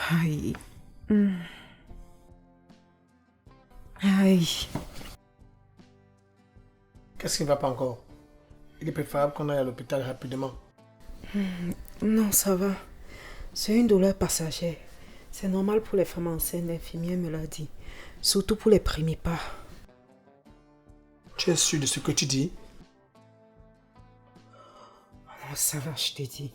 Aïe. Aïe. Qu'est-ce qui ne va pas encore? Il est préférable qu'on aille à l'hôpital rapidement. Non, ça va. C'est une douleur passagère. C'est normal pour les femmes enceintes, l'infirmière me l'a dit. Surtout pour les premiers pas. Tu es sûr de ce que tu dis? Oh, ça va, je te dis.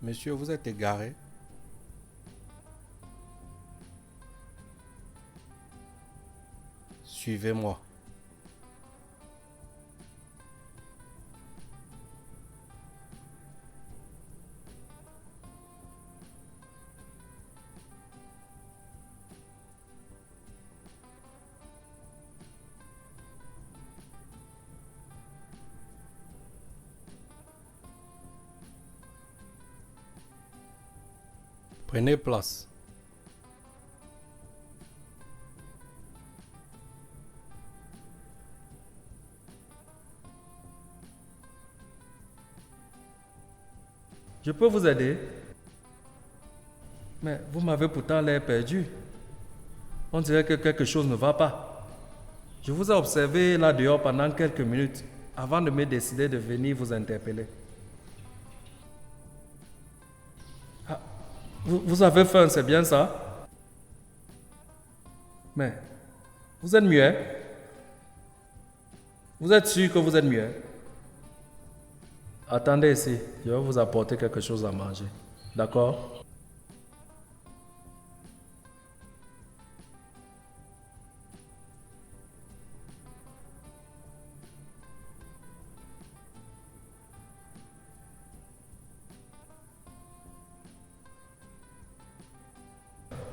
Monsieur, vous êtes égaré? Suivez-moi. Prenez place. Je peux vous aider? Mais vous m'avez pourtant l'air perdu. On dirait que quelque chose ne va pas. Je vous ai observé là dehors pendant quelques minutes avant de me décider de venir vous interpeller. Ah, vous avez faim, c'est bien ça? Mais vous êtes muet? Vous êtes sûr que vous êtes muet? Attendez ici, je vais vous apporter quelque chose à manger. D'accord?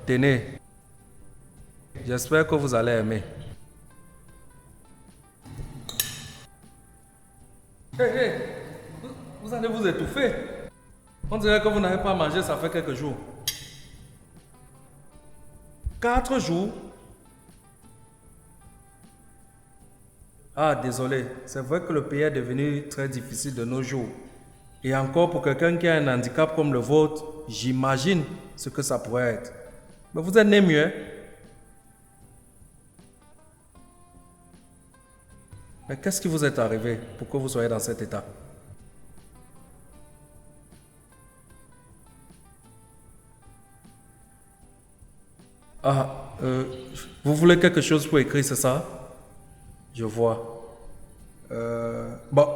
Tenez, j'espère que vous allez aimer. Hé, hé, vous allez vous étouffer. On dirait que vous n'avez pas mangé, ça fait quelques jours. 4 jours? Ah, désolé, c'est vrai que le pays est devenu très difficile de nos jours. Et encore pour quelqu'un qui a un handicap comme le vôtre, j'imagine ce que ça pourrait être. Mais vous êtes né muet. Mais qu'est-ce qui vous est arrivé pour que vous soyez dans cet état? Ah, vous voulez quelque chose pour écrire, c'est ça? Je vois. Bon,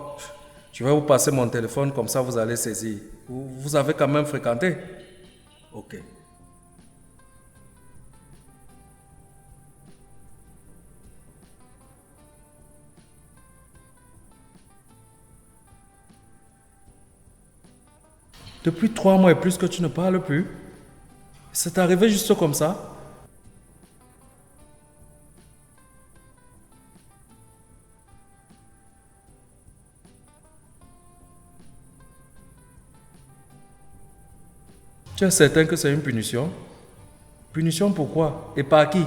je vais vous passer mon téléphone, comme ça vous allez saisir. Vous avez quand même fréquenté? Ok. Depuis 3 mois et plus que tu ne parles plus? C'est arrivé juste comme ça? Tu es certain que c'est une punition? Punition pourquoi? Et par qui?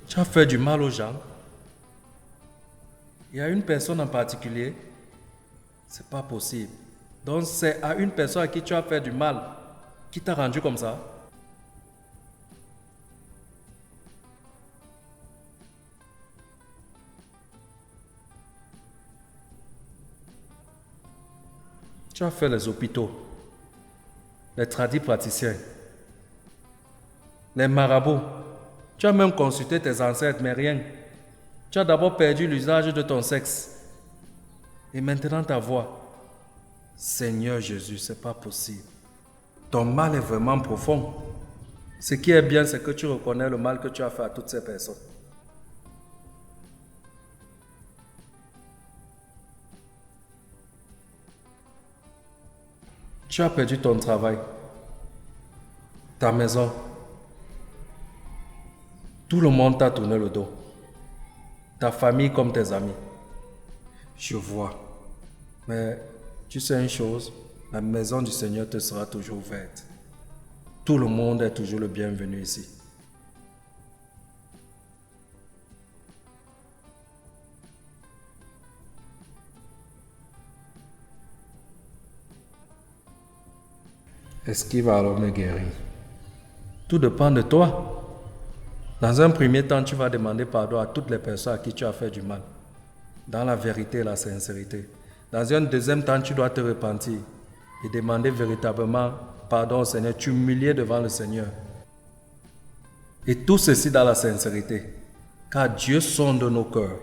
Tu as fait du mal aux gens? Il y a une personne en particulier? C'est pas possible. Donc c'est à une personne à qui tu as fait du mal qui t'a rendu comme ça. Tu as fait les hôpitaux, les tradis praticiens, les marabouts. Tu as même consulté tes ancêtres, mais rien. Tu as d'abord perdu l'usage de ton sexe. Et maintenant ta voix. Seigneur Jésus, c'est pas possible. Ton mal est vraiment profond. Ce qui est bien, c'est que tu reconnais le mal que tu as fait à toutes ces personnes. Tu as perdu ton travail, ta maison. Tout le monde t'a tourné le dos. Ta famille comme tes amis. Je vois. Mais tu sais une chose, la maison du Seigneur te sera toujours ouverte. Tout le monde est toujours le bienvenu ici. Est-ce qu'il va alors me guérir? Tout dépend de toi. Dans un premier temps, tu vas demander pardon à toutes les personnes à qui tu as fait du mal. Dans la vérité et la sincérité. Dans un deuxième temps, tu dois te repentir et demander véritablement pardon au Seigneur, t'humilier devant le Seigneur. Et tout ceci dans la sincérité. Car Dieu sonde nos cœurs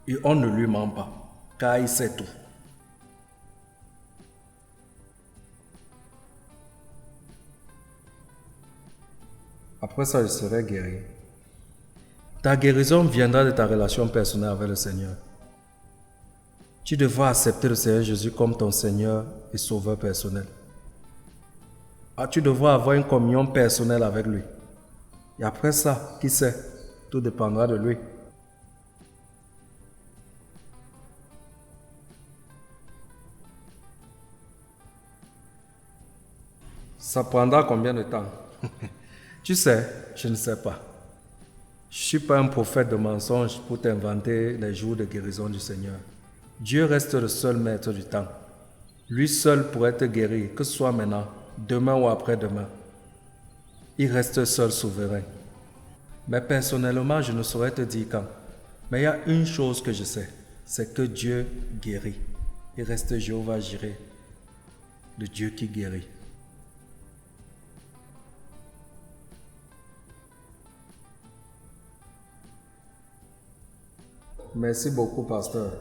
et on ne lui ment pas, car il sait tout. Après ça, je serai guéri. Ta guérison viendra de ta relation personnelle avec le Seigneur. Tu devras accepter le Seigneur Jésus comme ton Seigneur et Sauveur personnel. Tu devras avoir une communion personnelle avec lui. Et après ça, qui sait, tout dépendra de lui. Ça prendra combien de temps? Tu sais, je ne sais pas. Je ne suis pas un prophète de mensonges pour t'inventer les jours de guérison du Seigneur. Dieu reste le seul maître du temps. Lui seul pourrait te guérir, que ce soit maintenant, demain ou après-demain. Il reste seul souverain. Mais personnellement, je ne saurais te dire quand. Mais il y a une chose que je sais, c'est que Dieu guérit. Il reste Jéhovah Jireh, le Dieu qui guérit. Merci beaucoup, pasteur.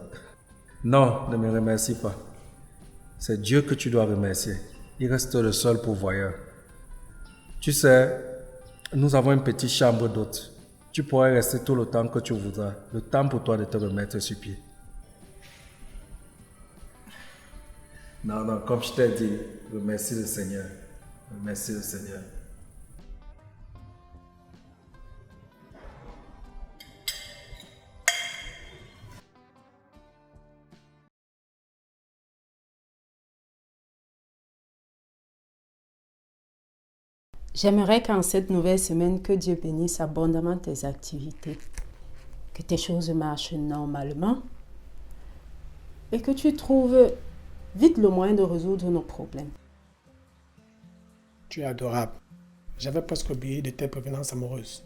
Non, ne me remercie pas. C'est Dieu que tu dois remercier. Il reste le seul pourvoyeur. Tu sais, nous avons une petite chambre d'hôte. Tu pourrais rester tout le temps que tu voudras. Le temps pour toi de te remettre sur pied. Non, comme je t'ai dit, remercie le Seigneur. Remercie le Seigneur. J'aimerais qu'en cette nouvelle semaine, que Dieu bénisse abondamment tes activités, que tes choses marchent normalement et que tu trouves vite le moyen de résoudre nos problèmes. Tu es adorable. J'avais presque oublié de tes prévenances amoureuses.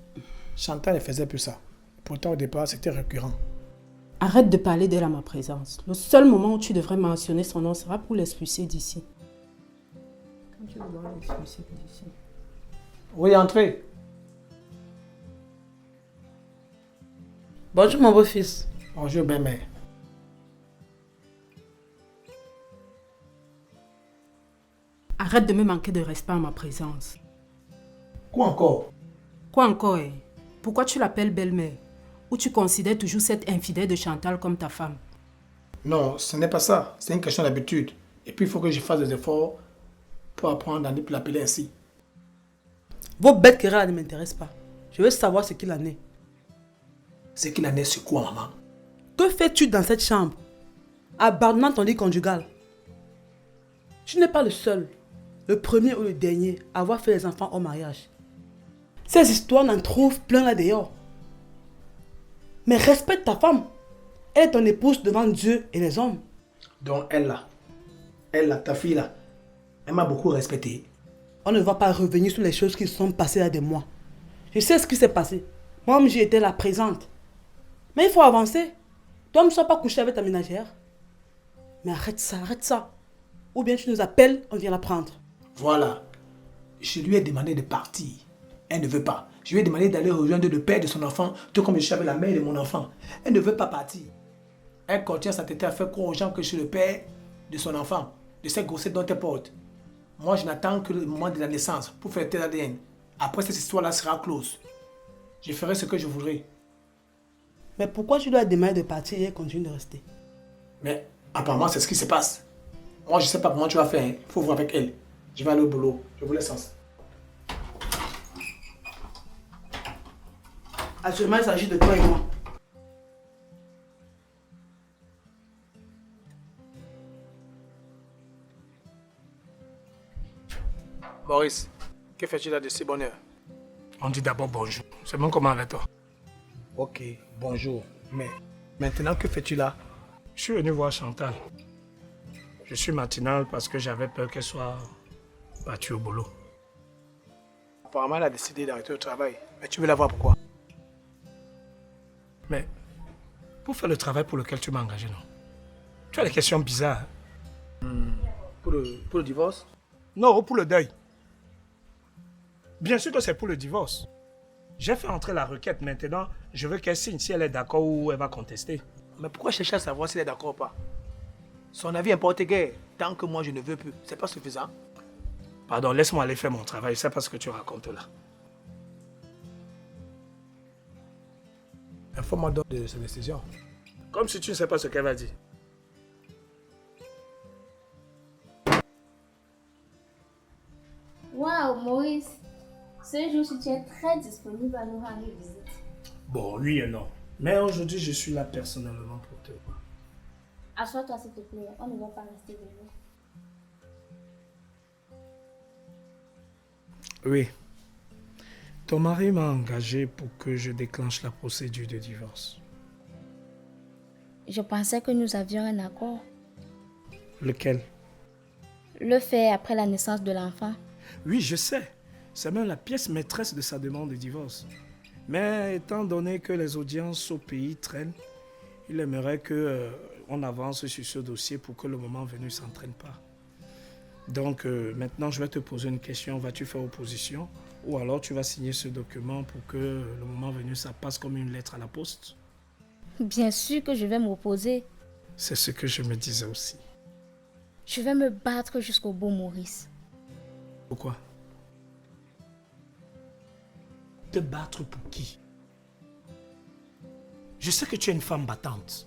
Chantal ne faisait plus ça. Pourtant, au départ, c'était récurrent. Arrête de parler d'elle à ma présence. Le seul moment où tu devrais mentionner son nom sera pour l'expulser d'ici. Quand tu dois l'expulser d'ici. Oui, entrez. Bonjour mon beau-fils. Bonjour, belle-mère. Arrête de me manquer de respect en ma présence. Quoi encore? Quoi encore? Pourquoi tu l'appelles belle-mère? Ou tu considères toujours cette infidèle de Chantal comme ta femme? Non, ce n'est pas ça. C'est une question d'habitude. Et puis, il faut que je fasse des efforts pour apprendre à ne plus l'appeler ainsi. Vos bêtes querelles ne m'intéressent pas. Je veux savoir ce qu'il en est. Ce qu'il en est sur quoi, maman? Que fais-tu dans cette chambre, abandonnant ton lit conjugal? Tu n'es pas le seul, le premier ou le dernier à avoir fait les enfants au mariage. Ces histoires n'en trouvent plein là dehors. Mais respecte ta femme. Elle est ton épouse devant Dieu et les hommes. Donc, elle là, Elle, là, ta fille, là, elle m'a beaucoup respecté. On ne va pas revenir sur les choses qui se sont passées il y a des mois. Je sais ce qui s'est passé. Moi, j'y étais là présente. Mais il faut avancer. Toi, ne sois pas couché avec ta ménagère. Mais arrête ça, arrête ça. Ou bien tu nous appelles, on vient la prendre. Voilà. Je lui ai demandé de partir. Elle ne veut pas. Je lui ai demandé d'aller rejoindre le père de son enfant, tout comme je suis avec la mère de mon enfant. Elle ne veut pas partir. Elle continue à s'entêter à faire croire aux gens que je suis le père de son enfant, de cette grossesse dont elle porte. Moi, je n'attends que le moment de la naissance pour faire le test ADN. Après, cette histoire-là sera close. Je ferai ce que je voudrais. Mais pourquoi tu dois demander de partir et elle continue de rester? Mais apparemment, c'est ce qui se passe. Moi, je ne sais pas comment tu vas faire. Il faut voir avec elle. Je vais aller au boulot. Je vous laisse. Actuellement, il s'agit de toi et moi. Maurice, que fais-tu là de si bonne heure? On dit d'abord bonjour. C'est bon comment avec toi? Ok, bonjour. Mais maintenant, que fais-tu là? Je suis venu voir Chantal. Je suis matinal parce que j'avais peur qu'elle soit battue au boulot. Apparemment, elle a décidé d'arrêter le travail. Mais tu veux la voir pourquoi? Mais pour faire le travail pour lequel tu m'as engagé, non? Tu as des questions bizarres. Pour le divorce? Non, pour le deuil. Bien sûr que c'est pour le divorce. J'ai fait entrer la requête. Maintenant, je veux qu'elle signe si elle est d'accord ou elle va contester. Mais pourquoi chercher à savoir s'il est d'accord ou pas? Son avis importe guère. Tant que moi je ne veux plus, c'est pas suffisant. Pardon, laisse-moi aller faire mon travail. C'est pas ce que tu racontes là. Informe-moi donc de cette décision. Comme si tu ne sais pas ce qu'elle va dire. Waouh, Maurice, ce jour-ci, tu es très disponible à nous rendre visite. Bon, oui et non. Mais aujourd'hui, je suis là personnellement pour te voir. Assois-toi, s'il te plaît, on ne va pas rester debout. Oui. Ton mari m'a engagé pour que je déclenche la procédure de divorce. Je pensais que nous avions un accord. Lequel? Le fait après la naissance de l'enfant. Oui, je sais. C'est même la pièce maîtresse de sa demande de divorce. Mais étant donné que les audiences au pays traînent, il aimerait qu'on avance sur ce dossier pour que le moment venu ne s'entraîne pas. Donc maintenant, je vais te poser une question. Vas-tu faire opposition? Ou alors tu vas signer ce document pour que le moment venu, ça passe comme une lettre à la poste? Bien sûr que je vais m'opposer. C'est ce que je me disais aussi. Je vais me battre jusqu'au bout, Maurice. Pourquoi? Te battre pour qui? Je sais que tu es une femme battante.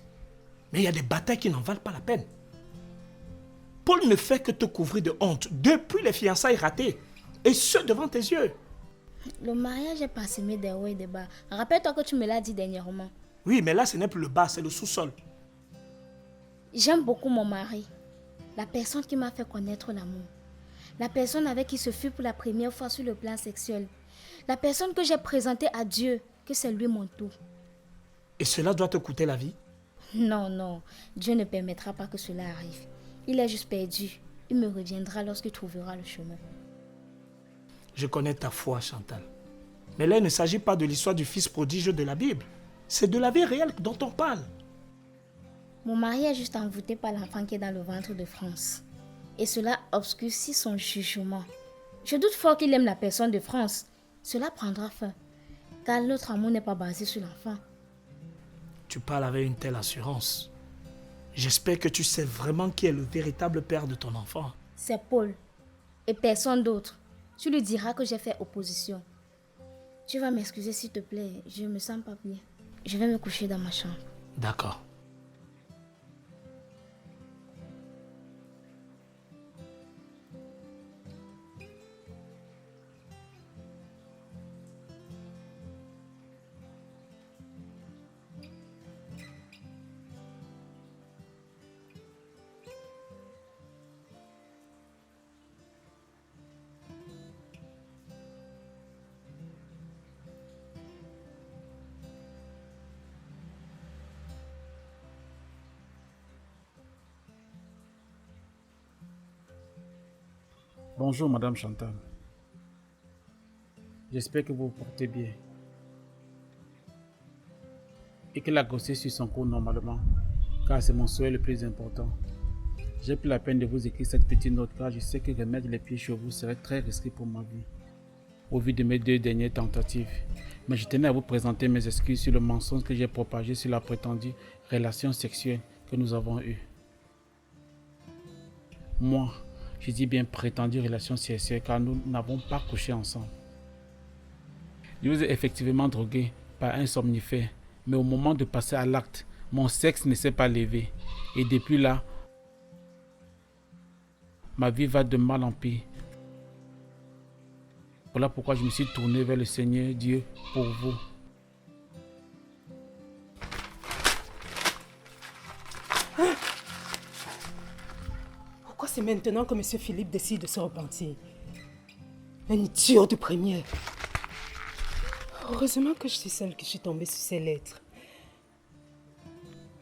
Mais il y a des batailles qui n'en valent pas la peine. Paul ne fait que te couvrir de honte depuis les fiançailles ratées. Et ce, devant tes yeux. Le mariage est parsemé des hauts et des bas. Rappelle-toi que tu me l'as dit dernièrement. Oui, mais là, ce n'est plus le bas, c'est le sous-sol. J'aime beaucoup mon mari. La personne qui m'a fait connaître l'amour. La personne avec qui se fut pour la première fois sur le plan sexuel. La personne que j'ai présentée à Dieu, que c'est lui mon tout. Et cela doit te coûter la vie? Non, non. Dieu ne permettra pas que cela arrive. Il est juste perdu. Il me reviendra lorsqu'il trouvera le chemin. Je connais ta foi, Chantal. Mais là, il ne s'agit pas de l'histoire du fils prodige de la Bible. C'est de la vie réelle dont on parle. Mon mari est juste envoûté par l'enfant qui est dans le ventre de France. Et cela obscurcit son jugement. Je doute fort qu'il aime la personne de France. Cela prendra fin. Car notre amour n'est pas basé sur l'enfant. Tu parles avec une telle assurance. J'espère que tu sais vraiment qui est le véritable père de ton enfant. C'est Paul. Et personne d'autre. Tu lui diras que j'ai fait opposition. Tu vas m'excuser s'il te plaît. Je me sens pas bien. Je vais me coucher dans ma chambre. D'accord. Bonjour, Madame Chantal. J'espère que vous vous portez bien. Et que la grossesse suit son cours normalement, car c'est mon souhait le plus important. J'ai pris la peine de vous écrire cette petite note car je sais que remettre les pieds chez vous serait très risqué pour ma vie, au vu de mes 2 dernières tentatives. Mais je tenais à vous présenter mes excuses sur le mensonge que j'ai propagé sur la prétendue relation sexuelle que nous avons eue. Moi, je dis bien prétendue relation sexuelle car nous n'avons pas couché ensemble. Je vous ai effectivement drogué par un somnifère, mais au moment de passer à l'acte, mon sexe ne s'est pas levé. Et depuis là, ma vie va de mal en pire. Voilà pourquoi je me suis tourné vers le Seigneur Dieu pour vous. Pourquoi c'est maintenant que M. Philippe décide de se repentir? Un idiot de première. Heureusement que je suis celle qui suis tombée sur ces lettres.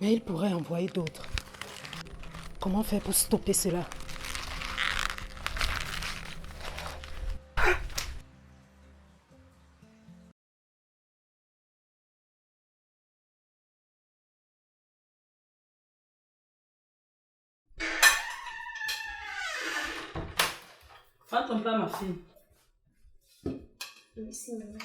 Mais il pourrait envoyer d'autres. Comment faire pour stopper cela? Fais ton plat, ma fille. Merci, maman.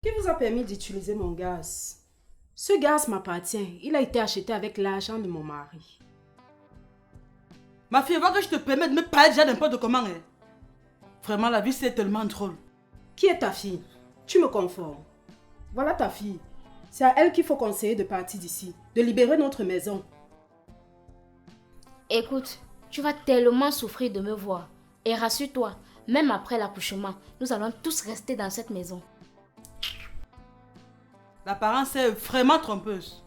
Qui vous a permis d'utiliser mon gaz? Ce gaz m'appartient. Il a été acheté avec l'argent de mon mari. Ma fille, vois que je te permets de me parler déjà n'importe comment. Hein. Vraiment, la vie, c'est tellement drôle. Qui est ta fille? Tu me conformes. Voilà ta fille. C'est à elle qu'il faut conseiller de partir d'ici, de libérer notre maison. Écoute, tu vas tellement souffrir de me voir. Et rassure-toi, même après l'accouchement, nous allons tous rester dans cette maison. L'apparence est vraiment trompeuse.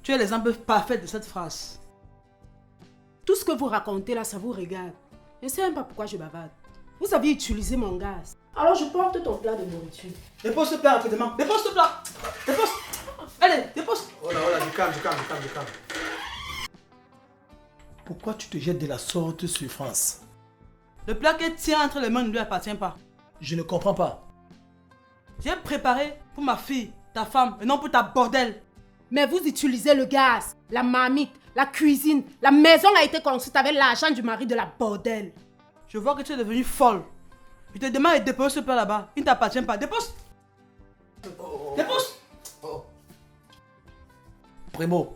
Tu es l'exemple parfait de cette phrase. Tout ce que vous racontez là, ça vous regarde. Je ne sais même pas pourquoi je bavarde. Vous avez utilisé mon gaz. Alors je porte ton plat de nourriture. Dépose ce plat rapidement. Dépose ce plat. Dépose. Allez, dépose. Oh là, du calme. Pourquoi tu te jettes de la sorte sur France? Le plat qu'elle tient entre les mains ne lui appartient pas. Je ne comprends pas. J'ai préparé pour ma fille, ta femme, et non pour ta bordel. Mais vous utilisez le gaz, la marmite, la cuisine. La maison a été construite avec l'argent du mari de la bordel. Je vois que tu es devenue folle. Je te demande de déposer ce plat là-bas. Il ne t'appartient pas. Dépose. Dépose. Primo,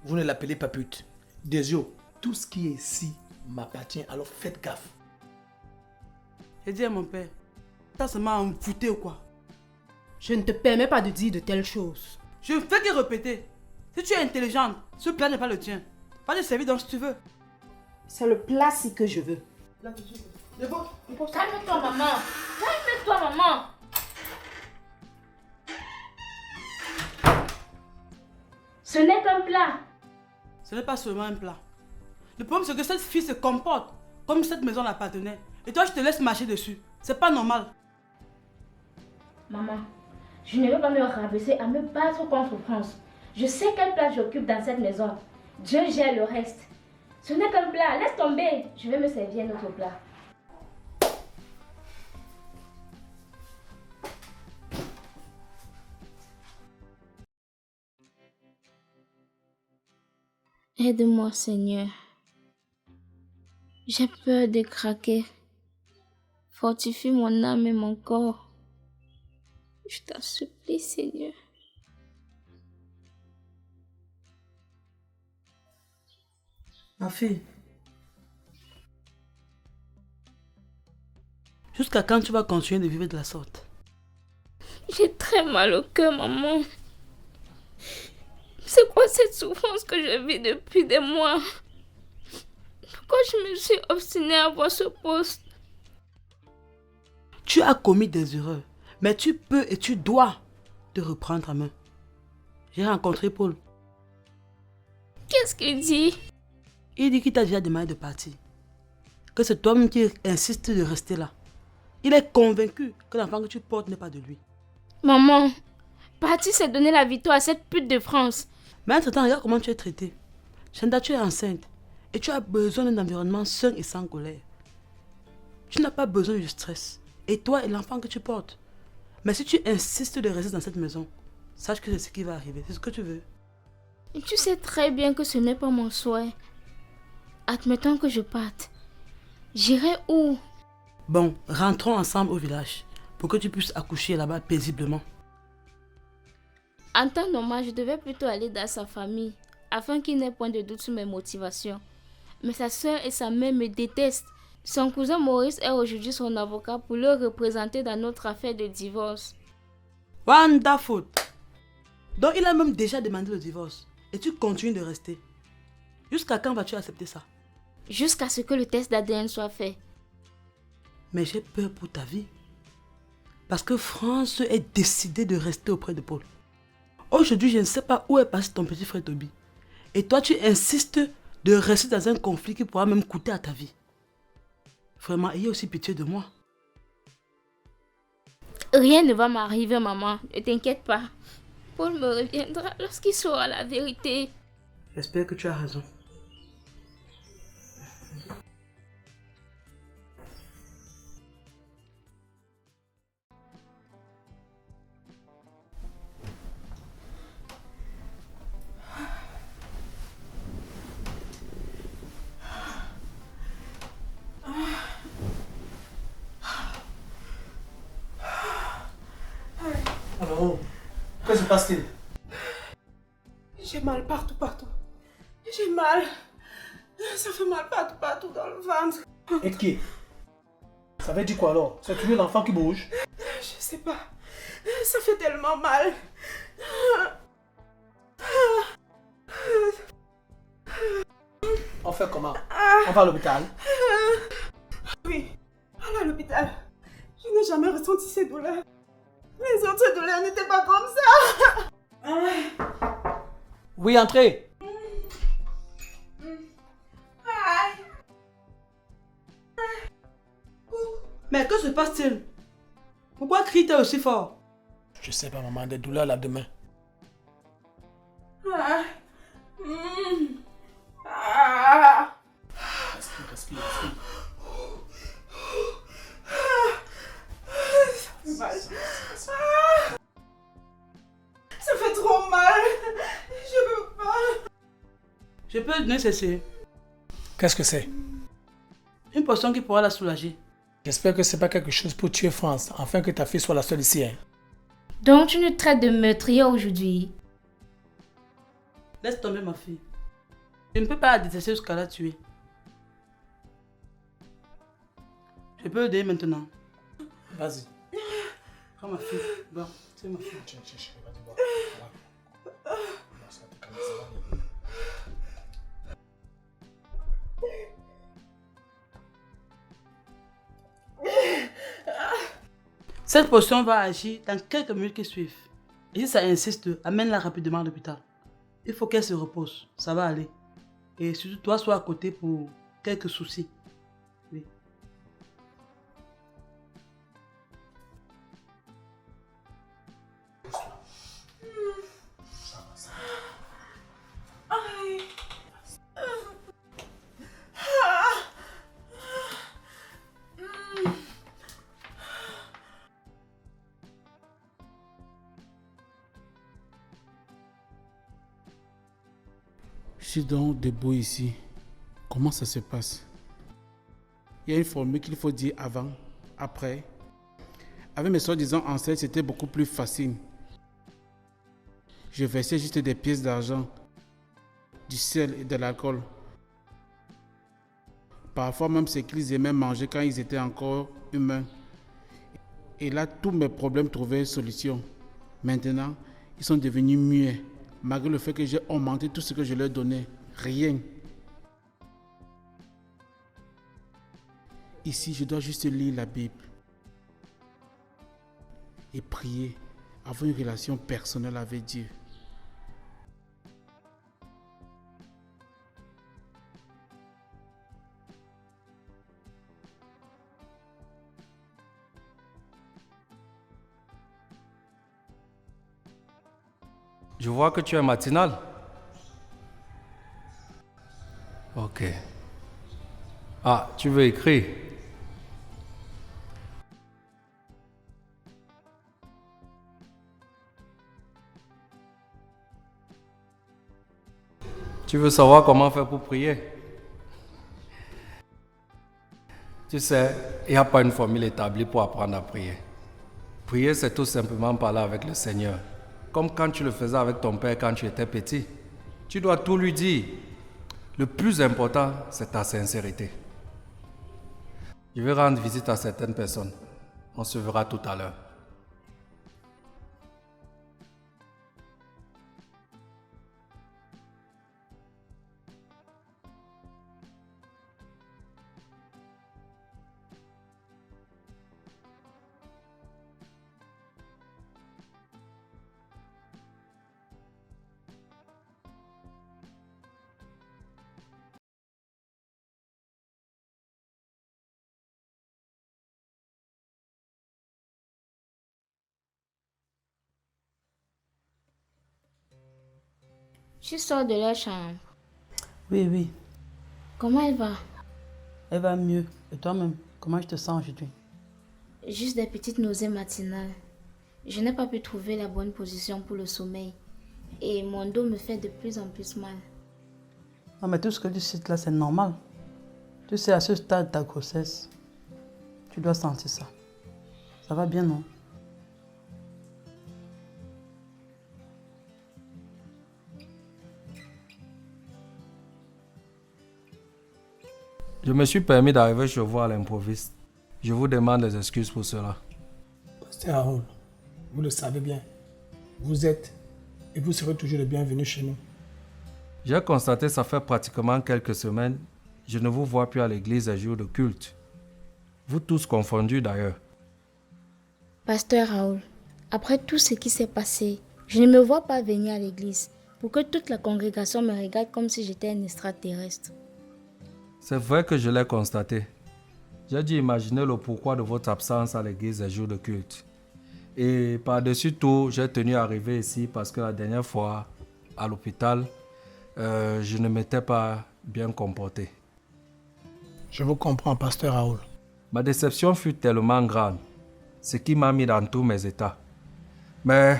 vous ne l'appelez pas pute. Désio, tout ce qui est ici m'appartient, alors faites gaffe. J'ai dit à mon père, t'as seulement à me foutre ou quoi? Je ne te permets pas de dire de telles choses. Je ne fais que répéter. Si tu es intelligente, ce plat n'est pas le tien. Va te servir donc si tu veux. C'est le plat-ci que je veux. Dépose. Calme-toi, maman. Calme-toi, maman. Ce n'est qu'un plat. Ce n'est pas seulement un plat. Le problème, c'est que cette fille se comporte comme si cette maison l'appartenait. Et toi, je te laisse marcher dessus. C'est pas normal. Maman, je ne veux pas me rabaisser à me battre contre France. Je sais quelle place j'occupe dans cette maison. Dieu gère le reste. Ce n'est qu'un plat. Laisse tomber. Je vais me servir un autre plat. Aide-moi, Seigneur. J'ai peur de craquer. Fortifie mon âme et mon corps. Je t'en supplie, Seigneur. Ma fille. Jusqu'à quand tu vas continuer de vivre de la sorte? J'ai très mal au cœur, maman. C'est quoi cette souffrance que je vis depuis des mois? Pourquoi je me suis obstinée à avoir ce poste? Tu as commis des erreurs, mais tu peux et tu dois te reprendre en main. J'ai rencontré Paul. Qu'est-ce qu'il dit? Il dit qu'il t'a déjà demandé de partir. Que c'est toi-même qui insiste de rester là. Il est convaincu que l'enfant que tu portes n'est pas de lui. Maman, partir c'est donner la victoire à cette pute de France. Mais entre-temps, regarde comment tu es traité. Chanda, tu es enceinte. Et tu as besoin d'un environnement sain et sans colère. Tu n'as pas besoin de stress. Et toi et l'enfant que tu portes. Mais si tu insistes de rester dans cette maison, sache que c'est ce qui va arriver. C'est ce que tu veux. Et tu sais très bien que ce n'est pas mon souhait. Admettons que je parte. J'irai où? Bon, rentrons ensemble au village. Pour que tu puisses accoucher là-bas paisiblement. En temps normal, je devais plutôt aller dans sa famille, afin qu'il n'ait point de doute sur mes motivations. Mais sa soeur et sa mère me détestent. Son cousin Maurice est aujourd'hui son avocat pour le représenter dans notre affaire de divorce. Wonderful. Donc il a même déjà demandé le divorce. Et tu continues de rester. Jusqu'à quand vas-tu accepter ça? Jusqu'à ce que le test d'ADN soit fait. Mais j'ai peur pour ta vie. Parce que France est décidée de rester auprès de Paul. Aujourd'hui, je ne sais pas où est passé ton petit frère Toby. Et toi, tu insistes de rester dans un conflit qui pourra même coûter à ta vie. Vraiment, ayez aussi pitié de moi. Rien ne va m'arriver, maman. Ne t'inquiète pas. Paul me reviendra lorsqu'il saura la vérité. J'espère que tu as raison. Alors, que se passe-t-il? J'ai mal partout, partout. J'ai mal. Ça fait mal partout, partout dans le ventre. Et qui? Ça veut dire quoi alors? C'est toujours l'enfant qui bouge? Je sais pas. Ça fait tellement mal. On fait comment? On va à l'hôpital? Oui, allez à l'hôpital. Je n'ai jamais ressenti ces douleurs. Les autres douleurs n'étaient pas comme ça. Oui, entrez. Mais que se passe-t-il? Pourquoi crie-t-elle aussi fort? Je sais pas, maman, des douleurs là-demain. Respire, respire, respire. Ça fait trop mal. Je peux pas. Je peux donner ceci. Qu'est-ce que c'est? Une potion qui pourra la soulager. J'espère que c'est pas quelque chose pour tuer France, afin que ta fille soit la seule ici. Hein. Donc tu nous traites de meurtrière aujourd'hui. Laisse tomber ma fille. Je ne peux pas la détester jusqu'à la tuer. Je peux le donner maintenant. Vas-y. Prends ma fille. Bon, c'est ma fille. Tiens, tiens, chérie, vas-y, bois. Voilà. Bon, ça va te calmer, ça va aller. Cette potion va agir dans quelques minutes qui suivent. Et si ça insiste, amène-la rapidement à l'hôpital. Il faut qu'elle se repose. Ça va aller. Et surtout, toi, sois à côté pour quelques soucis. Oui. Je suis donc debout ici. Comment ça se passe? Il y a une formule qu'il faut dire avant, après. Avec mes soi-disant ancêtres, c'était beaucoup plus facile. Je versais juste des pièces d'argent, du sel et de l'alcool. Parfois même ce qu'ils aimaient manger quand ils étaient encore humains. Et là, tous mes problèmes trouvaient solution. Maintenant, ils sont devenus muets. Malgré le fait que j'ai augmenté tout ce que je leur donnais. Rien. Ici, je dois juste lire la Bible. Et prier. Avoir une relation personnelle avec Dieu. Je vois que tu es matinal. Ok. Ah, tu veux écrire? Tu veux savoir comment faire pour prier? Tu sais, il n'y a pas une formule établie pour apprendre à prier. Prier, c'est tout simplement parler avec le Seigneur. Comme quand tu le faisais avec ton père quand tu étais petit. Tu dois tout lui dire. Le plus important, c'est ta sincérité. Je vais rendre visite à certaines personnes. On se verra tout à l'heure. Tu sors de leur chambre. Oui, oui. Comment elle va? Elle va mieux. Et toi-même, comment je te sens aujourd'hui? Juste des petites nausées matinales. Je n'ai pas pu trouver la bonne position pour le sommeil. Et mon dos me fait de plus en plus mal. Non, mais tout ce que tu cites là, c'est normal. Tu sais, à ce stade de ta grossesse, tu dois sentir ça. Ça va bien, non? Je me suis permis d'arriver chez vous à l'improviste. Je vous demande des excuses pour cela. Pasteur Harold, vous le savez bien. Vous êtes et vous serez toujours le bienvenu chez nous. J'ai constaté ça fait pratiquement quelques semaines. Je ne vous vois plus à l'église les jours de culte. Vous tous confondus d'ailleurs. Pasteur Raoul, après tout ce qui s'est passé, je ne me vois pas venir à l'église pour que toute la congrégation me regarde comme si j'étais un extraterrestre. C'est vrai que je l'ai constaté. J'ai dû imaginer le pourquoi de votre absence à l'église les jours de culte. Et par-dessus tout, j'ai tenu à arriver ici parce que la dernière fois, à l'hôpital, je ne m'étais pas bien comporté. Je vous comprends, Pasteur Raoul. Ma déception fut tellement grande, ce qui m'a mis dans tous mes états. Mais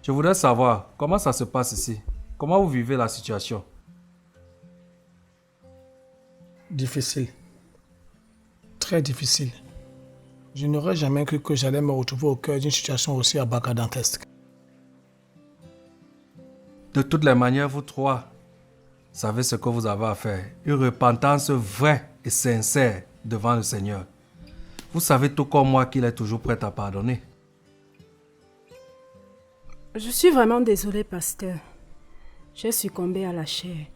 je voudrais savoir comment ça se passe ici. Comment vous vivez la situation? Difficile. Très difficile. Je n'aurais jamais cru que j'allais me retrouver au cœur d'une situation aussi abacadantesque. De toutes les manières, vous trois savez ce que vous avez à faire. Une repentance vraie et sincère devant le Seigneur. Vous savez tout comme moi qu'il est toujours prêt à pardonner. Je suis vraiment désolée, pasteur. J'ai succombé à la chair.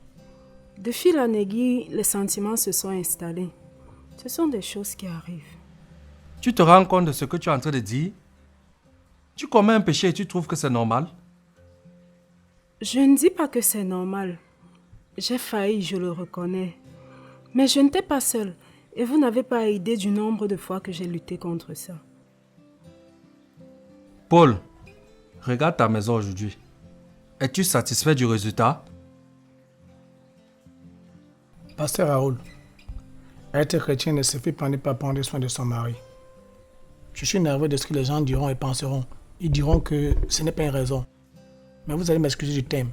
De fil en aiguille, les sentiments se sont installés. Ce sont des choses qui arrivent. Tu te rends compte de ce que tu es en train de dire? Tu commets un péché et tu trouves que c'est normal? Je ne dis pas que c'est normal. J'ai failli, je le reconnais. Mais je n'étais pas seule. Et vous n'avez pas idée du nombre de fois que j'ai lutté contre ça. Paul, regarde ta maison aujourd'hui. Es-tu satisfait du résultat? Pasteur Raoul, être chrétien ne suffit pas pas prendre soin de son mari. Je suis nerveux de ce que les gens diront et penseront. Ils diront que ce n'est pas une raison. Mais vous allez m'excuser du thème.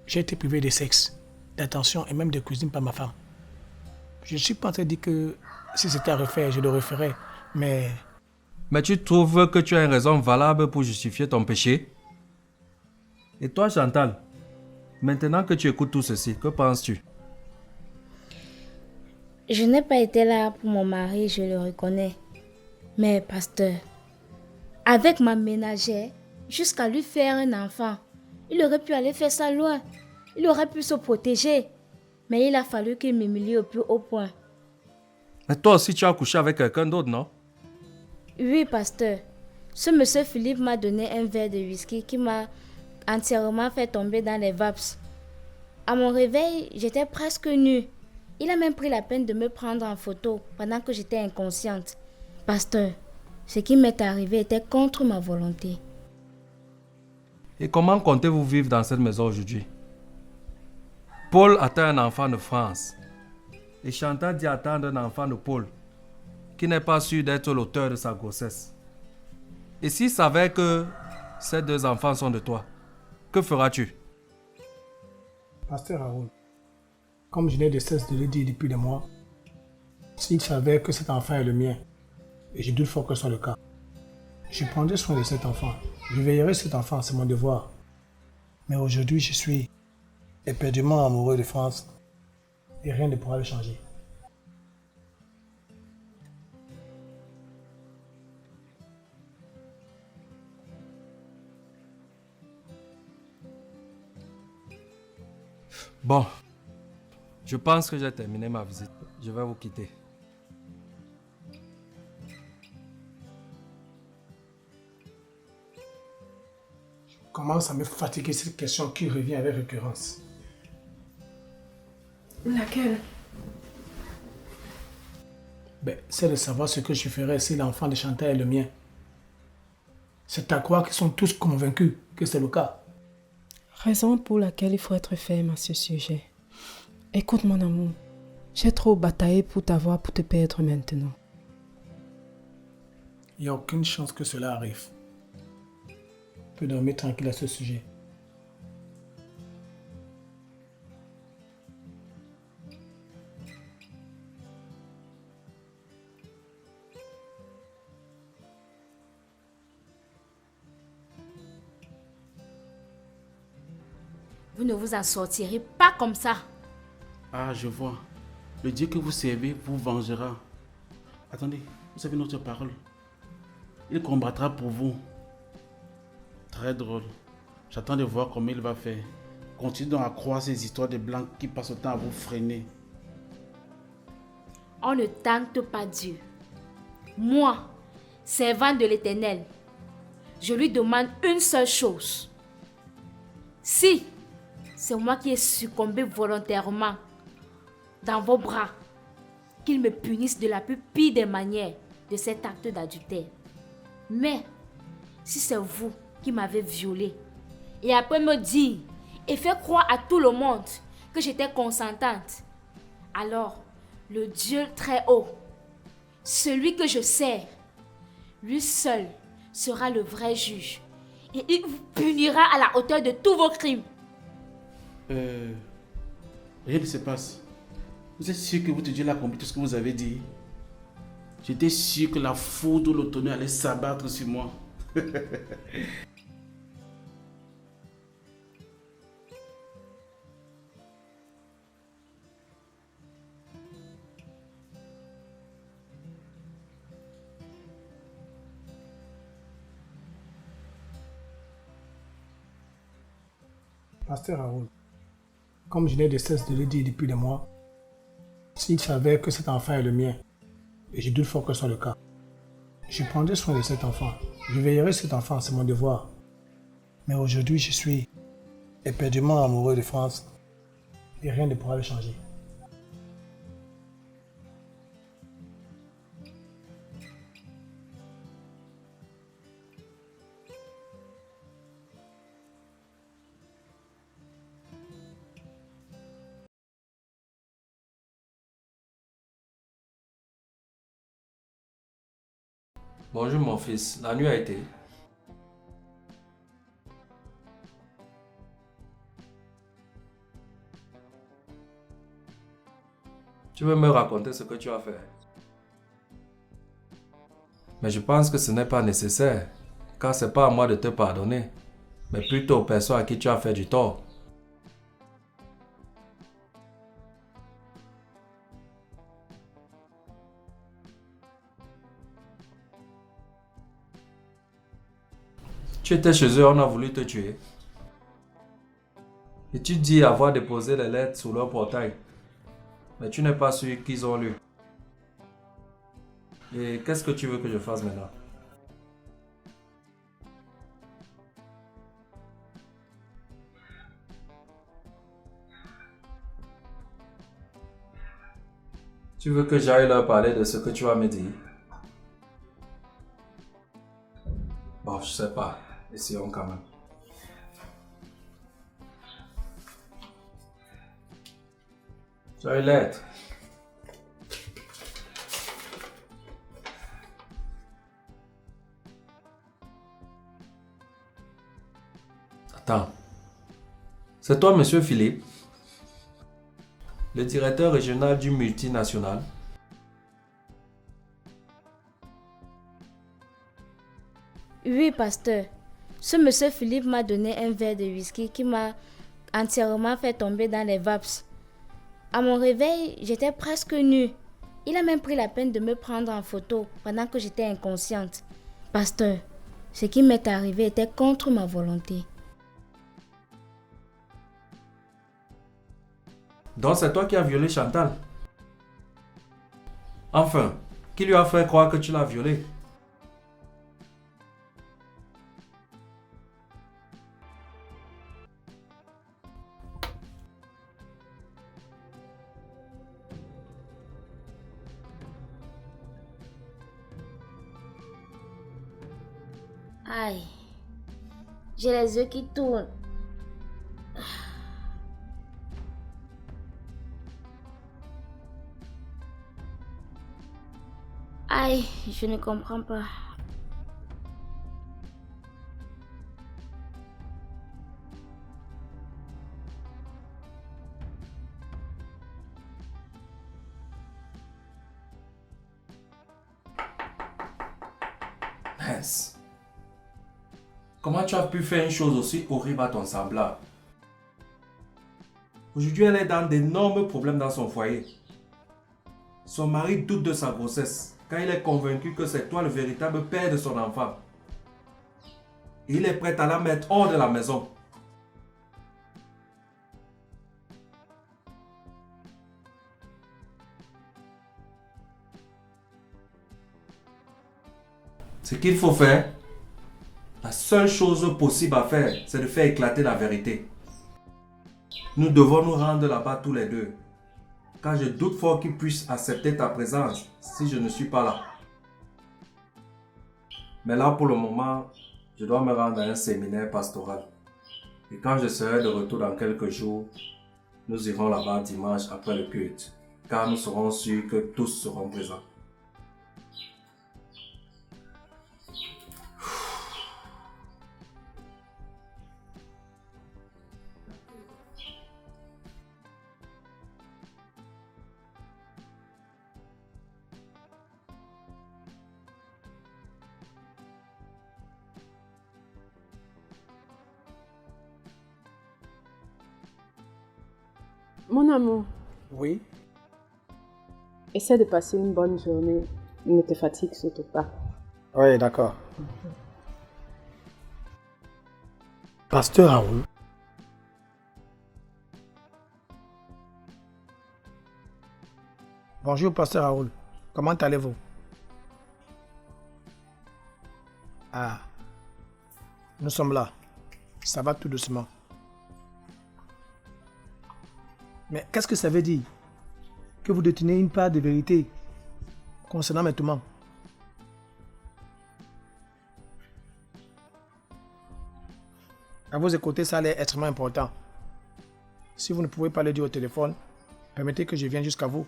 J'ai été privé de sexe, d'attention et même de cuisine par ma femme. Je ne suis pas en train de dire que si c'était à refaire, je le referais. Mais tu trouves que tu as une raison valable pour justifier ton péché? Et toi, Chantal, maintenant que tu écoutes tout ceci, que penses-tu? Je n'ai pas été là pour mon mari, je le reconnais. Mais pasteur, avec ma ménagère, jusqu'à lui faire un enfant, il aurait pu aller faire ça loin. Il aurait pu se protéger. Mais il a fallu qu'il m'humilie au plus haut point. Mais toi aussi, tu as couché avec quelqu'un d'autre, non? Oui, pasteur. Ce monsieur Philippe m'a donné un verre de whisky qui m'a entièrement fait tomber dans les vapes. À mon réveil, j'étais presque nue. Il a même pris la peine de me prendre en photo pendant que j'étais inconsciente. Pasteur, ce qui m'est arrivé était contre ma volonté. Et comment comptez-vous vivre dans cette maison aujourd'hui? Paul attend un enfant de France. Et Chantal dit attendre un enfant de Paul, qui n'est pas sûr d'être l'auteur de sa grossesse. Et s'il savait que ces deux enfants sont de toi, que feras-tu? Pasteur Raoul, comme je n'ai de cesse de le dire depuis des mois, s'il savait que cet enfant est le mien, et je doute fort que ce soit le cas, je prendrai soin de cet enfant. Je veillerai sur cet enfant, c'est mon devoir. Mais aujourd'hui, je suis éperdument amoureux de France et rien ne pourra le changer. Bon, je pense que j'ai terminé ma visite. Je vais vous quitter. Je commence à me fatiguer cette question qui revient avec récurrence. Laquelle? C'est de savoir ce que je ferais si l'enfant de Chantal est le mien. C'est à croire qu'ils sont tous convaincus que c'est le cas. Raison pour laquelle il faut être ferme à ce sujet. Écoute mon amour, j'ai trop bataillé pour t'avoir pour te perdre maintenant. Il n'y a aucune chance que cela arrive. Je peux dormir tranquille à ce sujet. Vous ne vous en sortirez pas comme ça. Ah, je vois. Le Dieu que vous servez vous vengera. Attendez, vous avez notre parole. Il combattra pour vous. Très drôle. J'attends de voir comment il va faire. Continuez donc à croire ces histoires de blancs qui passent le temps à vous freiner. On ne tente pas Dieu. Moi, servant de l'Éternel, je lui demande une seule chose. Si c'est moi qui ai succombé volontairement dans vos bras, qu'il me punisse de la plus pire des manières de cet acte d'adultère. Mais si c'est vous qui m'avez violée et après me dire et faire croire à tout le monde que j'étais consentante, alors le Dieu très haut, celui que je sers, lui seul sera le vrai juge et il vous punira à la hauteur de tous vos crimes. Rien ne se passe. Vous êtes sûr que votre Dieu l'a accompli tout ce que vous avez dit? J'étais sûr que la foudre ou le tonnerre allait s'abattre sur moi. Pasteur Raoul, comme je n'ai de cesse de le dire depuis des mois, s'il savait que cet enfant est le mien, et je doute fort que ce soit le cas, je prendrai soin de cet enfant. Je veillerai sur cet enfant, c'est mon devoir. Mais aujourd'hui, je suis éperdument amoureux de France et rien ne pourra le changer. Bonjour mon fils, la nuit a été. Tu veux me raconter ce que tu as fait? Mais je pense que ce n'est pas nécessaire, car ce n'est pas à moi de te pardonner, mais plutôt aux personnes à qui tu as fait du tort. Tu étais chez eux, on a voulu te tuer. Et tu dis avoir déposé les lettres sous leur portail. Mais tu n'es pas sûr qu'ils ont lu. Et qu'est-ce que tu veux que je fasse maintenant? Tu veux que j'aille leur parler de ce que tu vas me dire? Bon, je sais pas. Essayons quand même. Soyez lettre. Attends. C'est toi, monsieur Philippe, le directeur régional du multinational? Oui, pasteur. Ce monsieur Philippe m'a donné un verre de whisky qui m'a entièrement fait tomber dans les vapes. À mon réveil, j'étais presque nue. Il a même pris la peine de me prendre en photo pendant que j'étais inconsciente. Pasteur, ce qui m'est arrivé était contre ma volonté. Donc c'est toi qui as violé Chantal? Enfin, qui lui a fait croire que tu l'as violée? Aïe, j'ai les yeux qui tournent. Aïe, je ne comprends pas. Mince. Comment tu as pu faire une chose aussi horrible à ton semblable? Aujourd'hui, elle est dans d'énormes problèmes dans son foyer. Son mari doute de sa grossesse car il est convaincu que c'est toi le véritable père de son enfant. Et il est prêt à la mettre hors de la maison. Ce qu'il faut faire, la seule chose possible à faire, c'est de faire éclater la vérité. Nous devons nous rendre là-bas tous les deux. Car je doute fort qu'il puisse accepter ta présence si je ne suis pas là. Mais là, pour le moment, je dois me rendre à un séminaire pastoral. Et quand je serai de retour dans quelques jours, nous irons là-bas dimanche après le culte. Car nous serons sûrs que tous seront présents. Mon amour, Oui. essaie de passer une bonne journée. Ne te fatigue surtout pas. Oui, d'accord. Pasteur Raoul. Bonjour, Pasteur Raoul. Comment allez-vous? Ah, nous sommes là. Ça va tout doucement. Mais qu'est-ce que ça veut dire? Que vous détenez une part de vérité concernant mes tourments? À vous écouter, ça allait être extrêmement important. Si vous ne pouvez pas le dire au téléphone, permettez que je vienne jusqu'à vous.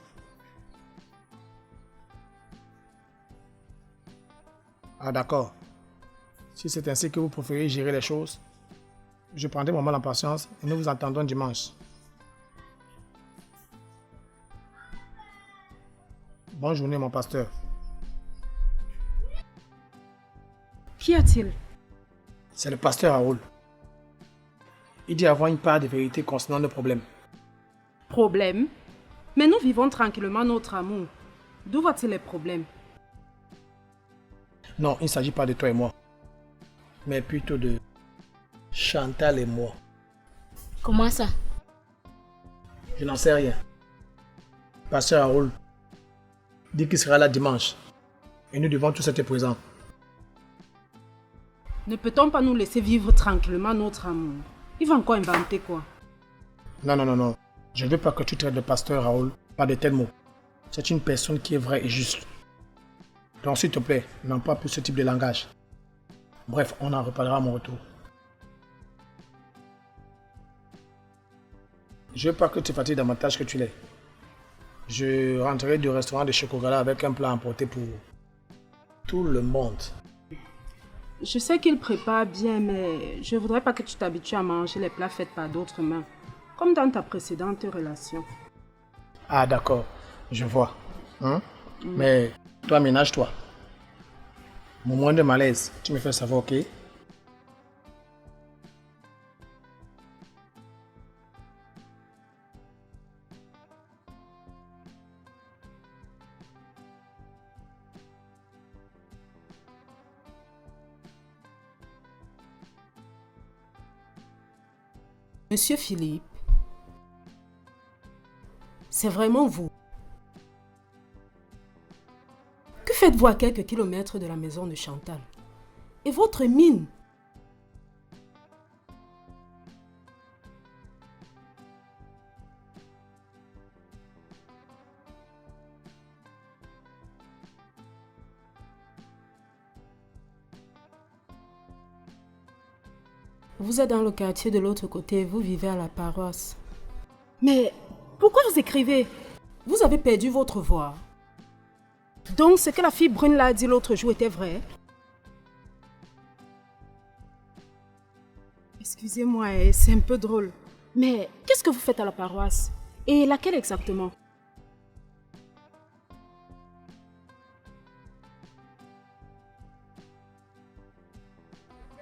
Ah d'accord. Si c'est ainsi que vous préférez gérer les choses, je prendrai mon mal en patience et nous vous entendons dimanche. Bonne journée, mon pasteur. Qu'y a-t-il? C'est le pasteur Raoul. Il dit avoir une part de vérité concernant le problème. Problème? Mais nous vivons tranquillement notre amour. D'où va-t-il les problèmes? Non, il ne s'agit pas de toi et moi, mais plutôt de Chantal et moi. Comment ça? Je n'en sais rien. Pasteur Raoul dit qu'il sera là dimanche et nous devons tous être présents. Ne peut-on pas nous laisser vivre tranquillement notre amour? Il va encore inventer quoi? Non. Je ne veux pas que tu traites le pasteur Raoul par de tels mots. C'est une personne qui est vraie et juste. Donc s'il te plaît, n'emploie plus ce type de langage. Bref, on en reparlera à mon retour. Je veux pas que tu fatigues davantage que tu l'es. Je rentrerai du restaurant de Chokogala avec un plat emporté pour tout le monde. Je sais qu'il prépare bien, mais je voudrais pas que tu t'habitues à manger les plats faits par d'autres mains, comme dans ta précédente relation. Ah d'accord, je vois. Mais toi, ménage-toi. Mon moindre malaise, tu me fais savoir, ok? Monsieur Philippe, c'est vraiment vous. Que faites-vous à quelques kilomètres de la maison de Chantal? Et votre mine? Vous êtes dans le quartier de l'autre côté, vous vivez à la paroisse. Mais pourquoi vous écrivez? Vous avez perdu votre voix. Donc ce que la fille brune l'a dit l'autre jour était vrai? Excusez-moi, c'est un peu drôle. Mais qu'est-ce que vous faites à la paroisse? Et laquelle exactement?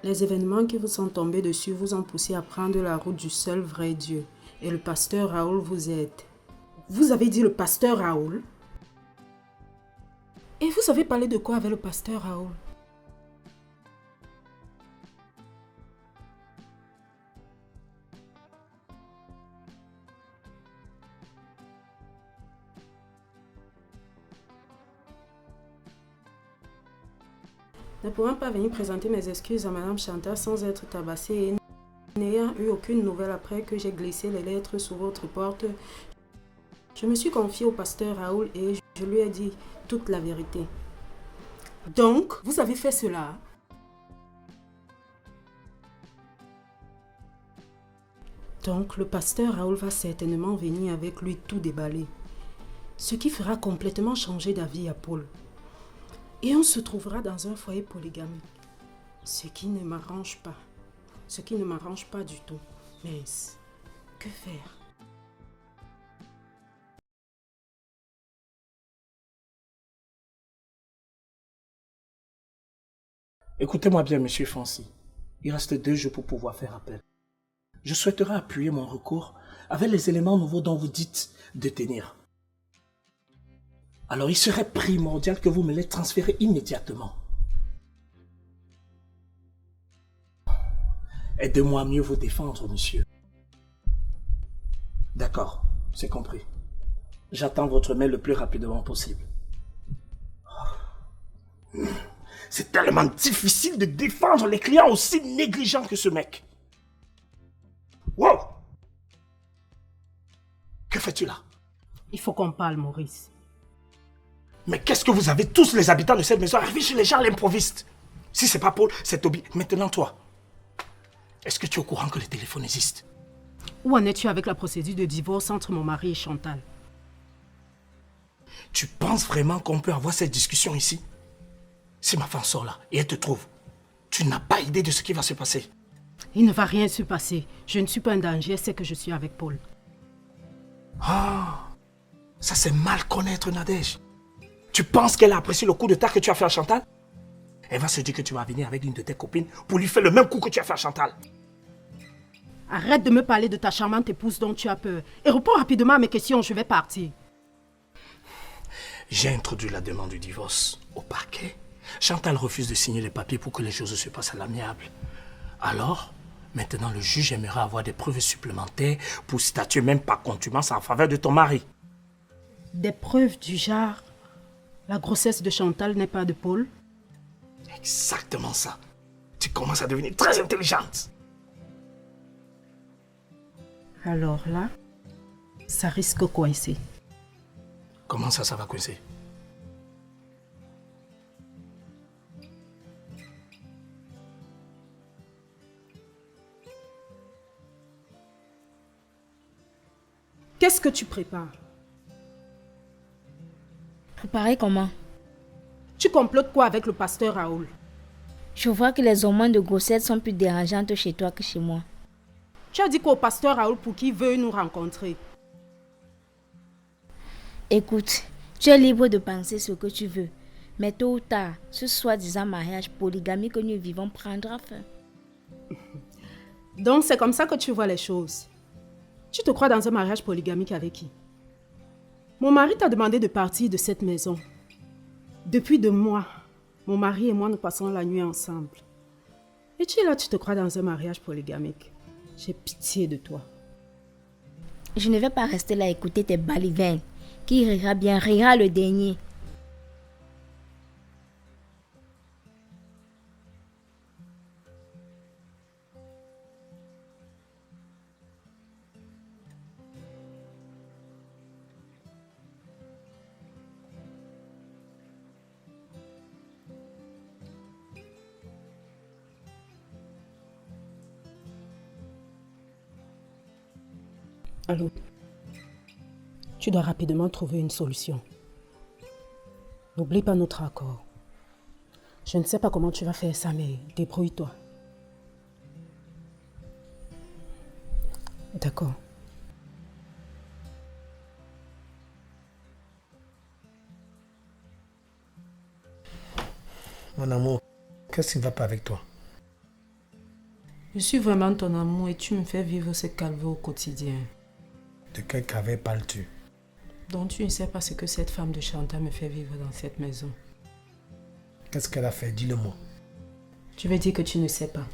Les événements qui vous sont tombés dessus vous ont poussé à prendre la route du seul vrai Dieu. Et le pasteur Raoul vous aide. Vous avez dit le pasteur Raoul? Et vous avez parlé de quoi avec le pasteur Raoul? Ne pouvant pas venir présenter mes excuses à Madame Chantal sans être tabassée et n'ayant eu aucune nouvelle après que j'ai glissé les lettres sous votre porte, je me suis confiée au pasteur Raoul et je lui ai dit toute la vérité. Donc, vous avez fait cela? Donc, le pasteur Raoul va certainement venir avec lui tout déballer, ce qui fera complètement changer d'avis à Paul. Et on se trouvera dans un foyer polygamique. Ce qui ne m'arrange pas. Ce qui ne m'arrange pas du tout. Mais que faire? Écoutez-moi bien, monsieur Fancy. Il reste 2 jours pour pouvoir faire appel. Je souhaiterais appuyer mon recours avec les éléments nouveaux dont vous dites détenir. Alors, il serait primordial que vous me les transférez immédiatement. Aidez-moi à mieux vous défendre, monsieur. D'accord, c'est compris. J'attends votre mail le plus rapidement possible. C'est tellement difficile de défendre les clients aussi négligents que ce mec. Wow! Que fais-tu là? Il faut qu'on parle, Maurice. Mais qu'est-ce que vous avez tous les habitants de cette maison arrivés chez les gens à l'improviste? Si c'est pas Paul, c'est Toby. Maintenant toi. Est-ce que tu es au courant que le téléphone existe? Où en es-tu avec la procédure de divorce entre mon mari et Chantal? Tu penses vraiment qu'on peut avoir cette discussion ici? Si ma femme sort là et elle te trouve, tu n'as pas idée de ce qui va se passer. Il ne va rien se passer. Je ne suis pas un danger, c'est que je suis avec Paul. Ah, ça c'est mal connaître Nadège. Tu penses qu'elle a apprécié le coup de tac que tu as fait à Chantal? Elle va se dire que tu vas venir avec une de tes copines pour lui faire le même coup que tu as fait à Chantal. Arrête de me parler de ta charmante épouse dont tu as peur. Et réponds rapidement à mes questions, je vais partir. J'ai introduit la demande du divorce au parquet. Chantal refuse de signer les papiers pour que les choses se passent à l'amiable. Alors, maintenant le juge aimerait avoir des preuves supplémentaires pour statuer même par contumace en faveur de ton mari. Des preuves du genre, la grossesse de Chantal n'est pas de Paul? Exactement ça. Tu commences à devenir très intelligente. Alors là, ça risque coincer. Comment ça va coincer? Qu'est-ce que tu prépares? Préparer comment? Tu complotes quoi avec le pasteur Raoul? Je vois que les hormones de grossesse sont plus dérangeantes chez toi que chez moi. Tu as dit qu'au pasteur Raoul pour qui veut nous rencontrer. Écoute, tu es libre de penser ce que tu veux. Mais tôt ou tard, ce soi-disant mariage polygamie que nous vivons prendra fin. Donc c'est comme ça que tu vois les choses. Tu te crois dans un mariage polygamique avec qui? Mon mari t'a demandé de partir de cette maison. Depuis 2 mois, mon mari et moi nous passons la nuit ensemble. Et tu es là, tu te crois dans un mariage polygamique. J'ai pitié de toi. Je ne vais pas rester là à écouter tes balivernes. Qui rira bien, rira le dernier. Allô? Tu dois rapidement trouver une solution. N'oublie pas notre accord. Je ne sais pas comment tu vas faire ça, mais débrouille-toi. D'accord. Mon amour, qu'est-ce qui ne va pas avec toi? Je suis vraiment ton amour et tu me fais vivre ce calvaire au quotidien. De quel calvaire parles-tu? Donc tu ne sais pas ce que cette femme de Chantal me fait vivre dans cette maison. Qu'est-ce qu'elle a fait? Dis-le-moi. Tu veux dire que tu ne sais pas?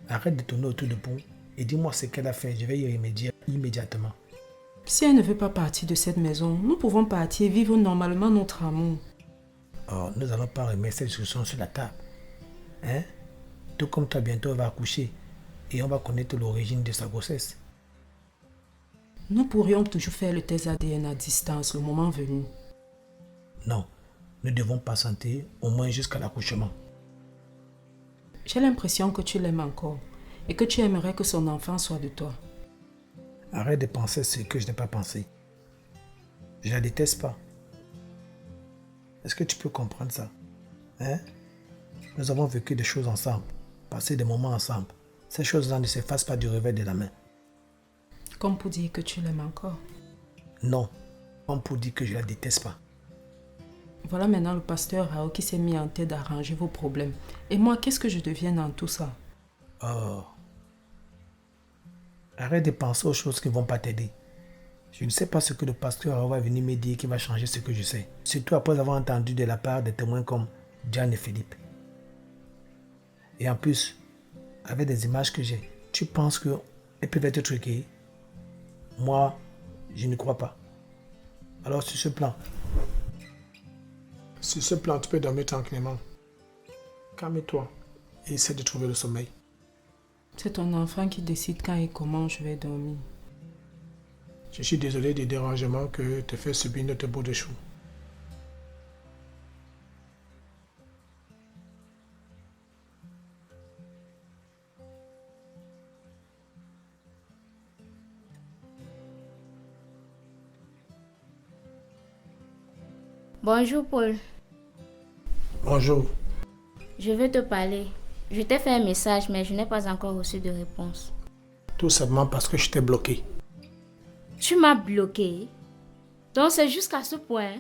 Arrête de tourner autour de bout et dis-moi ce qu'elle a fait. Je vais y remédier immédiatement. Si elle ne veut pas partir de cette maison, nous pouvons partir et vivre normalement notre amour. Oh, nous n'allons pas remettre cette discussion sur la table. Hein? Tout comme toi, bientôt, elle va accoucher et on va connaître l'origine de sa grossesse. Nous pourrions toujours faire le test ADN à distance le moment venu. Non, nous devons patienter au moins jusqu'à l'accouchement. J'ai l'impression que tu l'aimes encore et que tu aimerais que son enfant soit de toi. Arrête de penser ce que je n'ai pas pensé. Je la déteste pas. Est-ce que tu peux comprendre ça? Hein? Nous avons vécu des choses ensemble, passé des moments ensemble. Ces choses-là ne s'effacent pas du revers de la main. Comme pour dire que tu l'aimes encore. Non, comme pour dire que je la déteste pas. Voilà maintenant le pasteur Rao qui s'est mis en tête d'arranger vos problèmes. Et moi, qu'est-ce que je deviens dans tout ça? Oh. Arrête de penser aux choses qui ne vont pas t'aider. Je ne sais pas ce que le pasteur Rao va venir me dire qui va changer ce que je sais. Surtout après avoir entendu de la part des témoins comme Diane et Philippe. Et en plus, avec des images que j'ai, tu penses qu'elles peuvent être truquées? Moi, je ne crois pas. Alors sur ce plan, tu peux dormir tranquillement. Calme-toi et essaie de trouver le sommeil. C'est ton enfant qui décide quand et comment je vais dormir. Je suis désolé des dérangements que te fait subir notre beau de chou. Bonjour Paul. Bonjour. Je veux te parler. Je t'ai fait un message mais je n'ai pas encore reçu de réponse. Tout simplement parce que je t'ai bloqué. Tu m'as bloqué? Donc c'est jusqu'à ce point?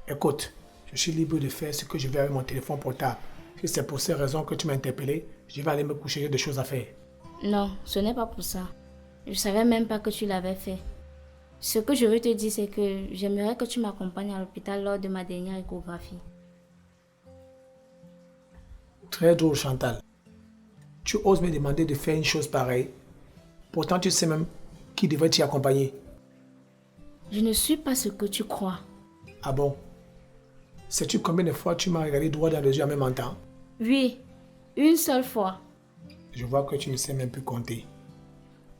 Écoute, je suis libre de faire ce que je veux avec mon téléphone portable. Si c'est pour ces raisons que tu m'as interpellé, je vais aller me coucher, j'ai des choses à faire. Non, ce n'est pas pour ça. Je savais même pas que tu l'avais fait. Ce que je veux te dire, c'est que j'aimerais que tu m'accompagnes à l'hôpital lors de ma dernière échographie. Très drôle, Chantal. Tu oses me demander de faire une chose pareille. Pourtant, tu sais même qui devrait t'y accompagner. Je ne suis pas ce que tu crois. Ah bon? Sais-tu combien de fois tu m'as regardé droit dans les yeux en même temps? Oui, une seule fois. Je vois que tu ne sais même plus compter.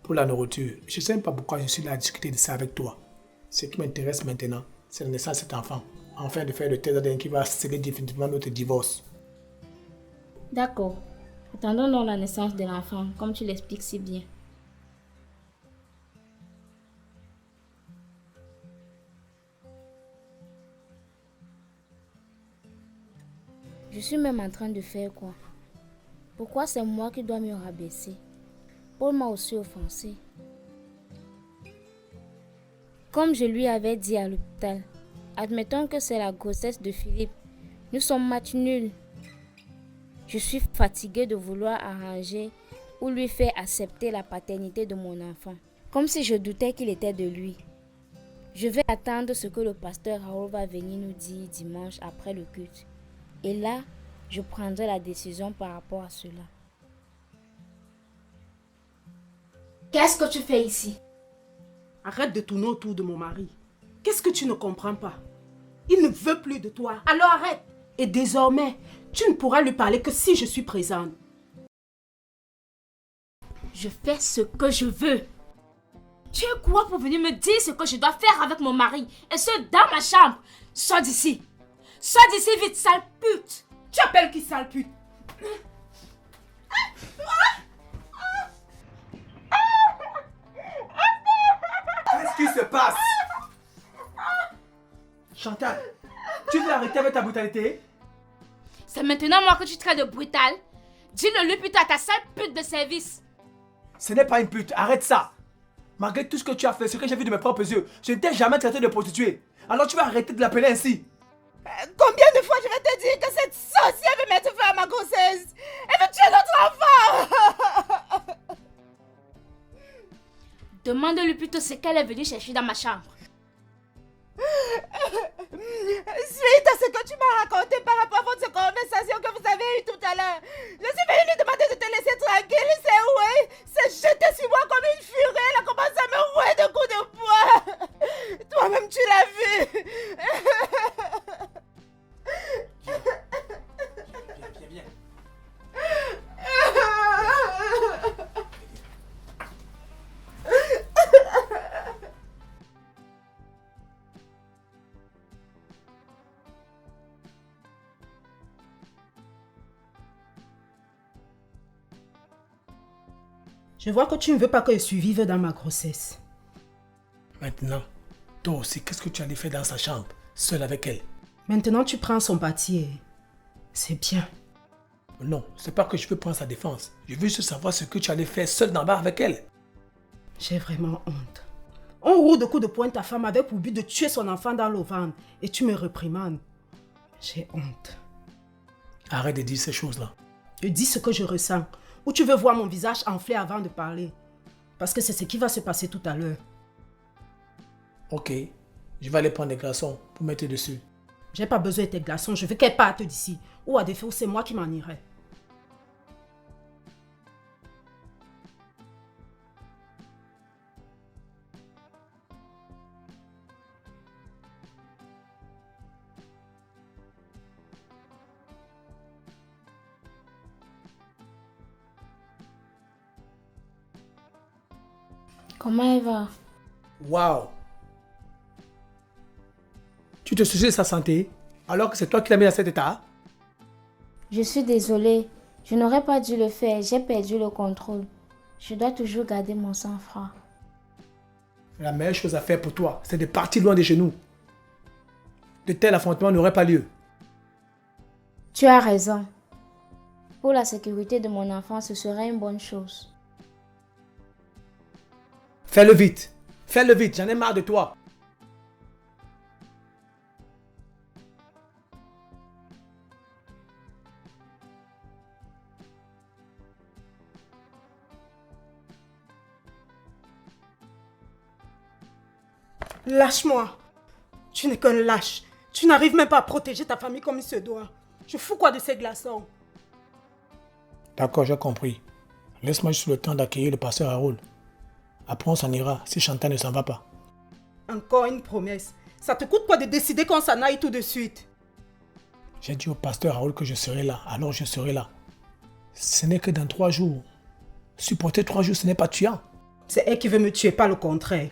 Pour la nourriture, je ne sais même pas pourquoi je suis là à discuter de ça avec toi. Ce qui m'intéresse maintenant, c'est la naissance de cet enfant. Enfin de faire le test ADN qui va sceller définitivement notre divorce. D'accord. Attendons donc la naissance de l'enfant, comme tu l'expliques si bien. Je suis même en train de faire quoi? Pourquoi c'est moi qui dois me rabaisser? Paul m'a aussi offensé. Comme je lui avais dit à l'hôpital, admettons que c'est la grossesse de Philippe. Nous sommes match nuls. Je suis fatiguée de vouloir arranger ou lui faire accepter la paternité de mon enfant. Comme si je doutais qu'il était de lui. Je vais attendre ce que le pasteur Raoul va venir nous dire dimanche après le culte. Et là, je prendrai la décision par rapport à cela. Qu'est-ce que tu fais ici? Arrête de tourner autour de mon mari. Qu'est-ce que tu ne comprends pas? Il ne veut plus de toi. Alors arrête! Et désormais, tu ne pourras lui parler que si je suis présente. Je fais ce que je veux. Tu es quoi pour venir me dire ce que je dois faire avec mon mari? Et ce, dans ma chambre. Sors d'ici. Sors d'ici vite, sale pute. Tu appelles qui sale pute? Qu'est-ce qui se passe? Chantal, tu veux arrêter avec ta brutalité? C'est maintenant moi que tu traites de brutal. Dis-le lui plutôt à ta sale pute de service. Ce n'est pas une pute, arrête ça. Malgré tout ce que tu as fait, ce que j'ai vu de mes propres yeux, je ne t'ai jamais traité de prostituée. Alors tu vas arrêter de l'appeler ainsi. Combien de fois je vais te dire que cette sorcière veut mettre fin à ma grossesse? Elle veut tuer notre enfant! Demande-lui plutôt ce qu'elle est venue chercher dans ma chambre. Suite à ce que tu m'as raconté par rapport à votre conversation que vous avez eue tout à l'heure, je suis venue lui demander de te laisser tranquille. C'est ouais, c'est jeté sur moi comme une furie. Elle a commencé à me rouer de coups de poing. Toi-même, tu l'as vu. Viens. Je vois que tu ne veux pas que je survive dans ma grossesse. Maintenant, toi aussi, qu'est-ce que tu allais faire dans sa chambre, seule avec elle? Maintenant, tu prends son parti. C'est bien. Non, c'est pas que je veux prendre sa défense. Je veux juste savoir ce que tu allais faire seule dans le bar avec elle. J'ai vraiment honte. On roule de coups de poing ta femme avec pour but de tuer son enfant dans le ventre et tu me réprimandes. J'ai honte. Arrête de dire ces choses-là. Je dis ce que je ressens. Ou tu veux voir mon visage enflé avant de parler. Parce que c'est ce qui va se passer tout à l'heure. Ok, je vais aller prendre des glaçons pour mettre dessus. J'ai pas besoin de tes glaçons, je veux qu'elle parte d'ici. Ou à défaut, c'est moi qui m'en irai. Comment elle va? Waouh! Tu te soucies de sa santé alors que c'est toi qui l'as mis dans cet état? Je suis désolée. Je n'aurais pas dû le faire. J'ai perdu le contrôle. Je dois toujours garder mon sang-froid. La meilleure chose à faire pour toi, c'est de partir loin de chez nous. De tels affrontements n'auraient pas lieu. Tu as raison. Pour la sécurité de mon enfant, ce serait une bonne chose. Fais-le vite. Fais-le vite, j'en ai marre de toi. Lâche-moi. Tu n'es qu'un lâche. Tu n'arrives même pas à protéger ta famille comme il se doit. Je fous quoi de ces glaçons? D'accord, j'ai compris. Laisse-moi juste le temps d'accueillir le pasteur Harold. Après, on s'en ira si Chantal ne s'en va pas. Encore une promesse. Ça te coûte quoi de décider qu'on s'en aille tout de suite? J'ai dit au pasteur Harold que je serai là, alors je serai là. Ce n'est que dans 3 jours. Supporter 3 jours, ce n'est pas tuant. C'est elle qui veut me tuer, pas le contraire.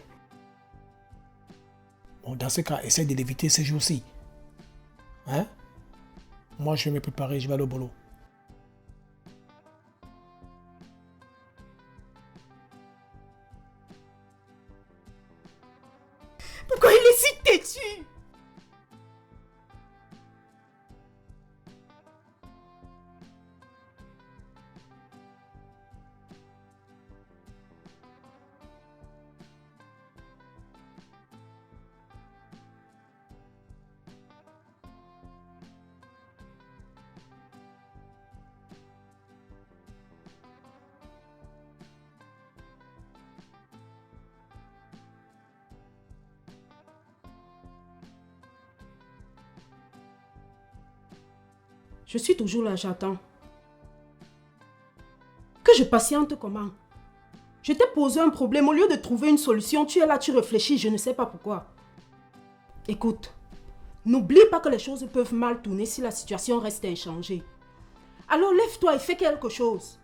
Bon, dans ce cas, essaie de l'éviter ces jours-ci. Hein? Moi, je vais me préparer, je vais aller au boulot. Pourquoi il est si têtu? Je suis toujours là, j'attends. Que je patiente comment? Je t'ai posé un problème, au lieu de trouver une solution, tu es là, tu réfléchis, je ne sais pas pourquoi. Écoute, n'oublie pas que les choses peuvent mal tourner si la situation reste inchangée. Alors lève-toi et fais quelque chose.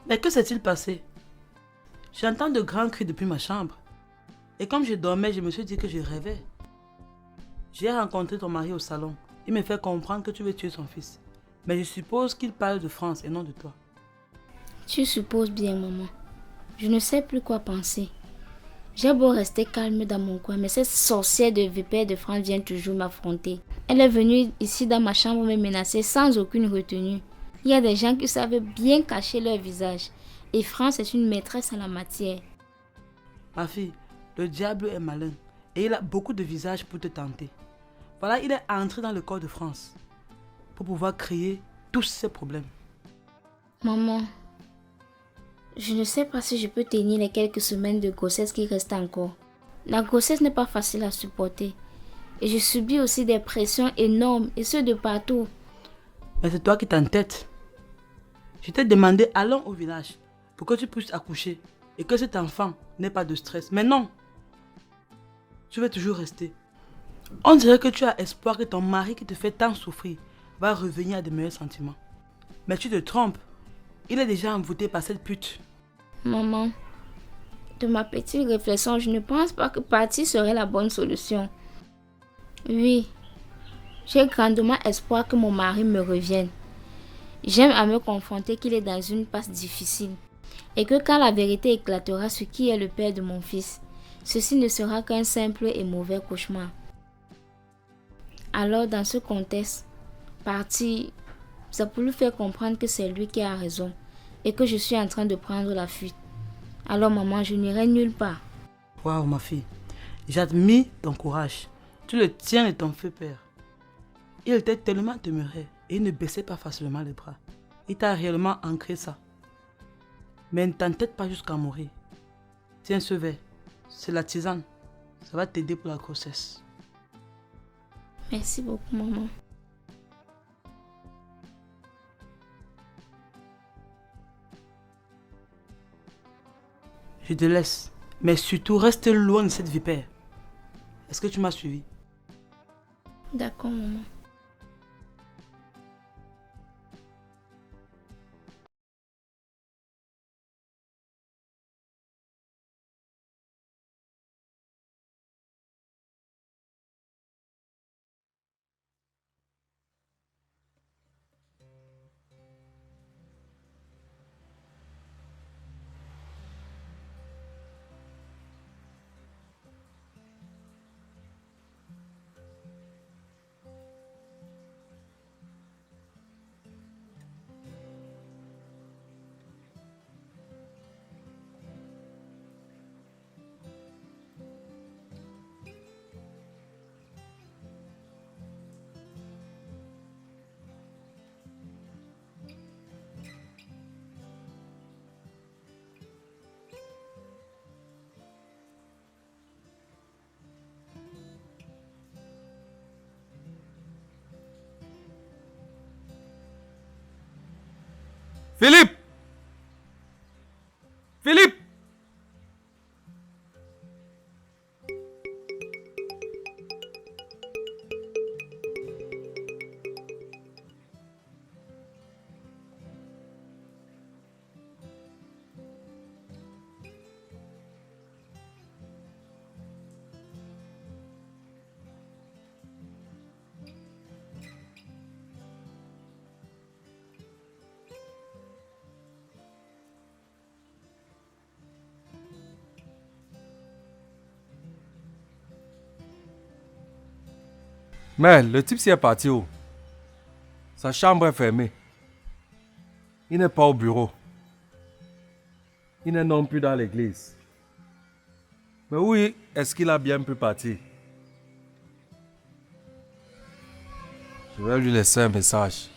Mais que s'est-il passé? J'entends de grands cris depuis ma chambre. Et comme je dormais, je me suis dit que je rêvais. J'ai rencontré ton mari au salon. Il me fait comprendre que tu veux tuer son fils. Mais je suppose qu'il parle de France et non de toi. Tu supposes bien, maman. Je ne sais plus quoi penser. J'ai beau rester calme dans mon coin, mais cette sorcière de vipère de France vient toujours m'affronter. Elle est venue ici dans ma chambre me menacer sans aucune retenue. Il y a des gens qui savent bien cacher leur visage. Et France est une maîtresse en la matière. Ma fille, le diable est malin. Et il a beaucoup de visages pour te tenter. Voilà, il est entré dans le corps de France. Pour pouvoir créer tous ces problèmes. Maman, je ne sais pas si je peux tenir les quelques semaines de grossesse qui restent encore. La grossesse n'est pas facile à supporter. Et je subis aussi des pressions énormes, et ce de partout. Mais c'est toi qui t'entêtes. Je t'ai demandé, allons au village, pour que tu puisses accoucher, et que cet enfant n'ait pas de stress. Mais non, tu veux toujours rester. On dirait que tu as espoir que ton mari qui te fait tant souffrir va revenir à de meilleurs sentiments. Mais tu te trompes. Il est déjà envoûté par cette pute. Maman, de ma petite réflexion, je ne pense pas que partir serait la bonne solution. Oui, j'ai grandement espoir que mon mari me revienne. J'aime à me confronter qu'il est dans une passe difficile et que quand la vérité éclatera sur qui est le père de mon fils, ceci ne sera qu'un simple et mauvais cauchemar. Alors dans ce contexte, partir, ça peut lui faire comprendre que c'est lui qui a raison et que je suis en train de prendre la fuite. Alors maman, je n'irai nulle part. Waouh ma fille, j'admire ton courage. Tu le tiens de ton feu père. Il était tellement demeuré et il ne baissait pas facilement les bras. Il t'a réellement ancré ça. Mais ne t'entête pas jusqu'à mourir. Tiens ce verre, c'est la tisane. Ça va t'aider pour la grossesse. Merci beaucoup maman. Je te laisse, mais surtout reste loin de cette vipère. Est-ce que tu m'as suivi? D'accord maman. Philippe! Philippe! Mais le type s'y est parti où? Sa chambre est fermée. Il n'est pas au bureau. Il n'est non plus dans l'église. Mais où est-ce qu'il a bien pu partir? Je vais lui laisser un message.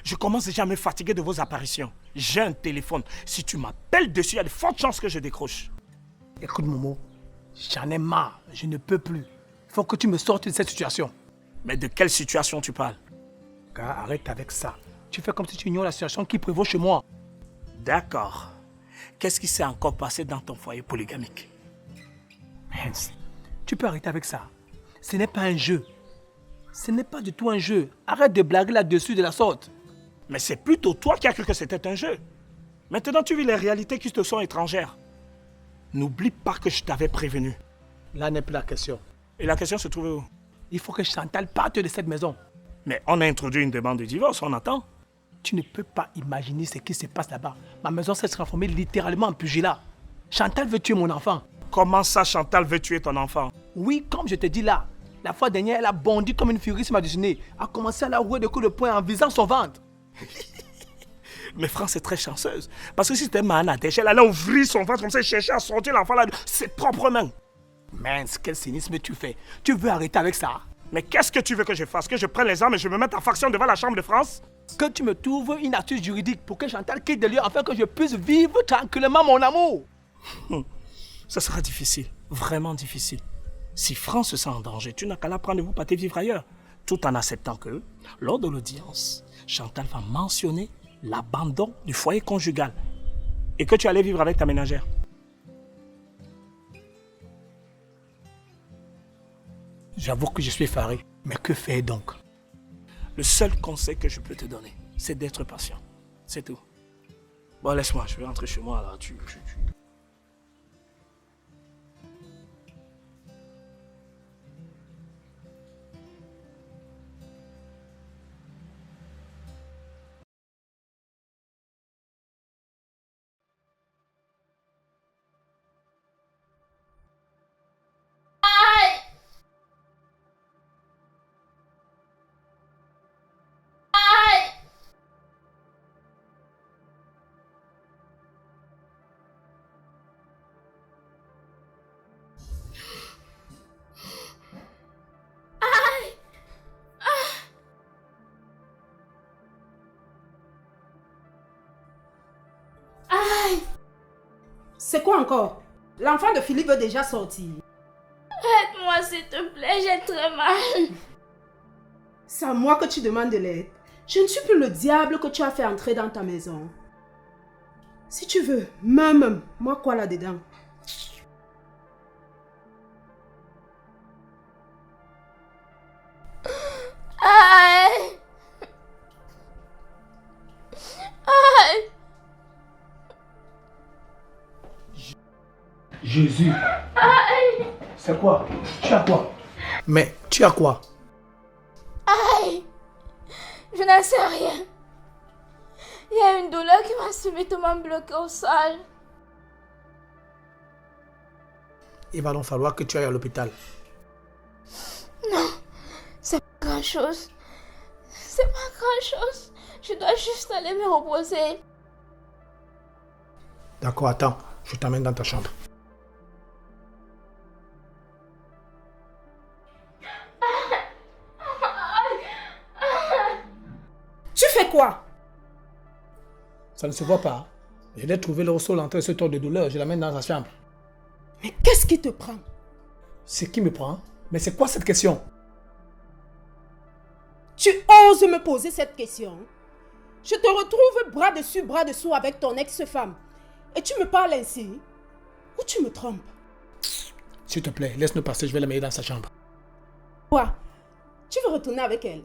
Je commence déjà à me fatiguer de vos apparitions. J'ai un téléphone. Si tu m'appelles dessus, il y a de fortes chances que je décroche. Écoute, Momo, j'en ai marre. Je ne peux plus. Il faut que tu me sortes de cette situation. Mais de quelle situation tu parles? Car arrête avec ça. Tu fais comme si tu ignores la situation qui prévaut chez moi. D'accord. Qu'est-ce qui s'est encore passé dans ton foyer polygamique? Hans, tu peux arrêter avec ça. Ce n'est pas un jeu. Ce n'est pas du tout un jeu. Arrête de blaguer là-dessus de la sorte. Mais c'est plutôt toi qui as cru que c'était un jeu. Maintenant, tu vis les réalités qui te sont étrangères. N'oublie pas que je t'avais prévenu. Là n'est plus la question. Et la question se trouve où? Il faut que Chantal parte de cette maison. Mais on a introduit une demande de divorce, on attend. Tu ne peux pas imaginer ce qui se passe là-bas. Ma maison s'est transformée littéralement en pugilat. Chantal veut tuer mon enfant. Comment ça, Chantal veut tuer ton enfant? Oui, comme je te dis là. La fois dernière, elle a bondi comme une furie sur ma dessinée. A commencé à la rouer de coups de poing en visant son ventre. Mais France est très chanceuse. Parce que si c'était Manadèche, elle allait ouvrir son ventre comme ça et chercher à sortir l'enfant là de ses propres mains. Mince, quel cynisme tu fais. Tu veux arrêter avec ça? Mais qu'est-ce que tu veux que je fasse? Que je prenne les armes et je me mette en faction devant la Chambre de France? Que tu me trouves une astuce juridique pour que Chantal quitte de lieu afin que je puisse vivre tranquillement mon amour. Ça sera difficile, vraiment difficile. Si France se sent en danger, tu n'as qu'à la prendre et vous partez vivre ailleurs. Tout en acceptant que, lors de l'audience, Chantal va mentionner l'abandon du foyer conjugal et que tu allais vivre avec ta ménagère. J'avoue que je suis effaré. Mais que faire donc? Le seul conseil que je peux te donner, c'est d'être patient. C'est tout. Bon, laisse-moi, je vais rentrer chez moi là. C'est quoi encore? L'enfant de Philippe veut déjà sortir. Aide-moi s'il te plaît, j'ai très mal. C'est à moi que tu demandes de l'aide. Je ne suis plus le diable que tu as fait entrer dans ta maison. Si tu veux, même moi quoi là-dedans? Aïe! Aïe! Jésus. Aïe! C'est quoi? Tu as quoi? Mais tu as quoi? Aïe! Je n'en sais rien. Il y a une douleur qui m'a subitement bloquée au sol. Il va donc falloir que tu ailles à l'hôpital. Non, c'est pas grand-chose. C'est pas grand-chose. Je dois juste aller me reposer. D'accord, attends. Je t'emmène dans ta chambre. Tu fais quoi? Ça ne se voit pas. Je l'ai trouvé le sol en train de se tordre de douleur. Je l'amène dans sa chambre. Mais qu'est-ce qui te prend? Ce qui me prend? Mais c'est quoi cette question? Tu oses me poser cette question? Je te retrouve bras dessus, bras dessous avec ton ex-femme. Et tu me parles ainsi? Ou tu me trompes? S'il te plaît, laisse-nous passer. Je vais la mettre dans sa chambre. Quoi? Tu veux retourner avec elle?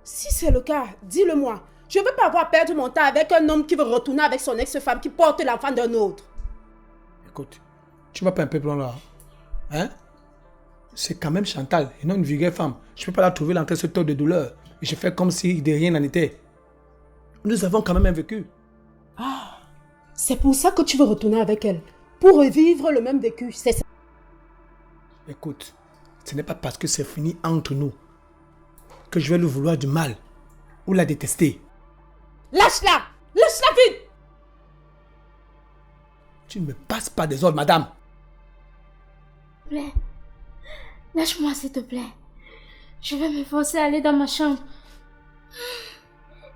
Si c'est le cas, dis-le-moi. Je ne veux pas avoir à perdre mon temps avec un homme qui veut retourner avec son ex-femme qui porte l'enfant d'un autre. Écoute, tu m'as pas un peu plan là. Hein? C'est quand même Chantal, et non une vulgaire femme. Je ne peux pas la trouver l'entrée de ce taux de douleur. Et je fais comme si de rien n'en était. Nous avons quand même un vécu. Ah, c'est pour ça que tu veux retourner avec elle. Pour revivre le même vécu, c'est ça. Écoute, ce n'est pas parce que c'est fini entre nous que je vais lui vouloir du mal ou la détester. Lâche-la! Lâche-la vite! Tu ne me passes pas des ordres, madame. S'il te plaît. Lâche-moi, s'il te plaît. Je vais me forcer à aller dans ma chambre.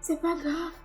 C'est pas grave.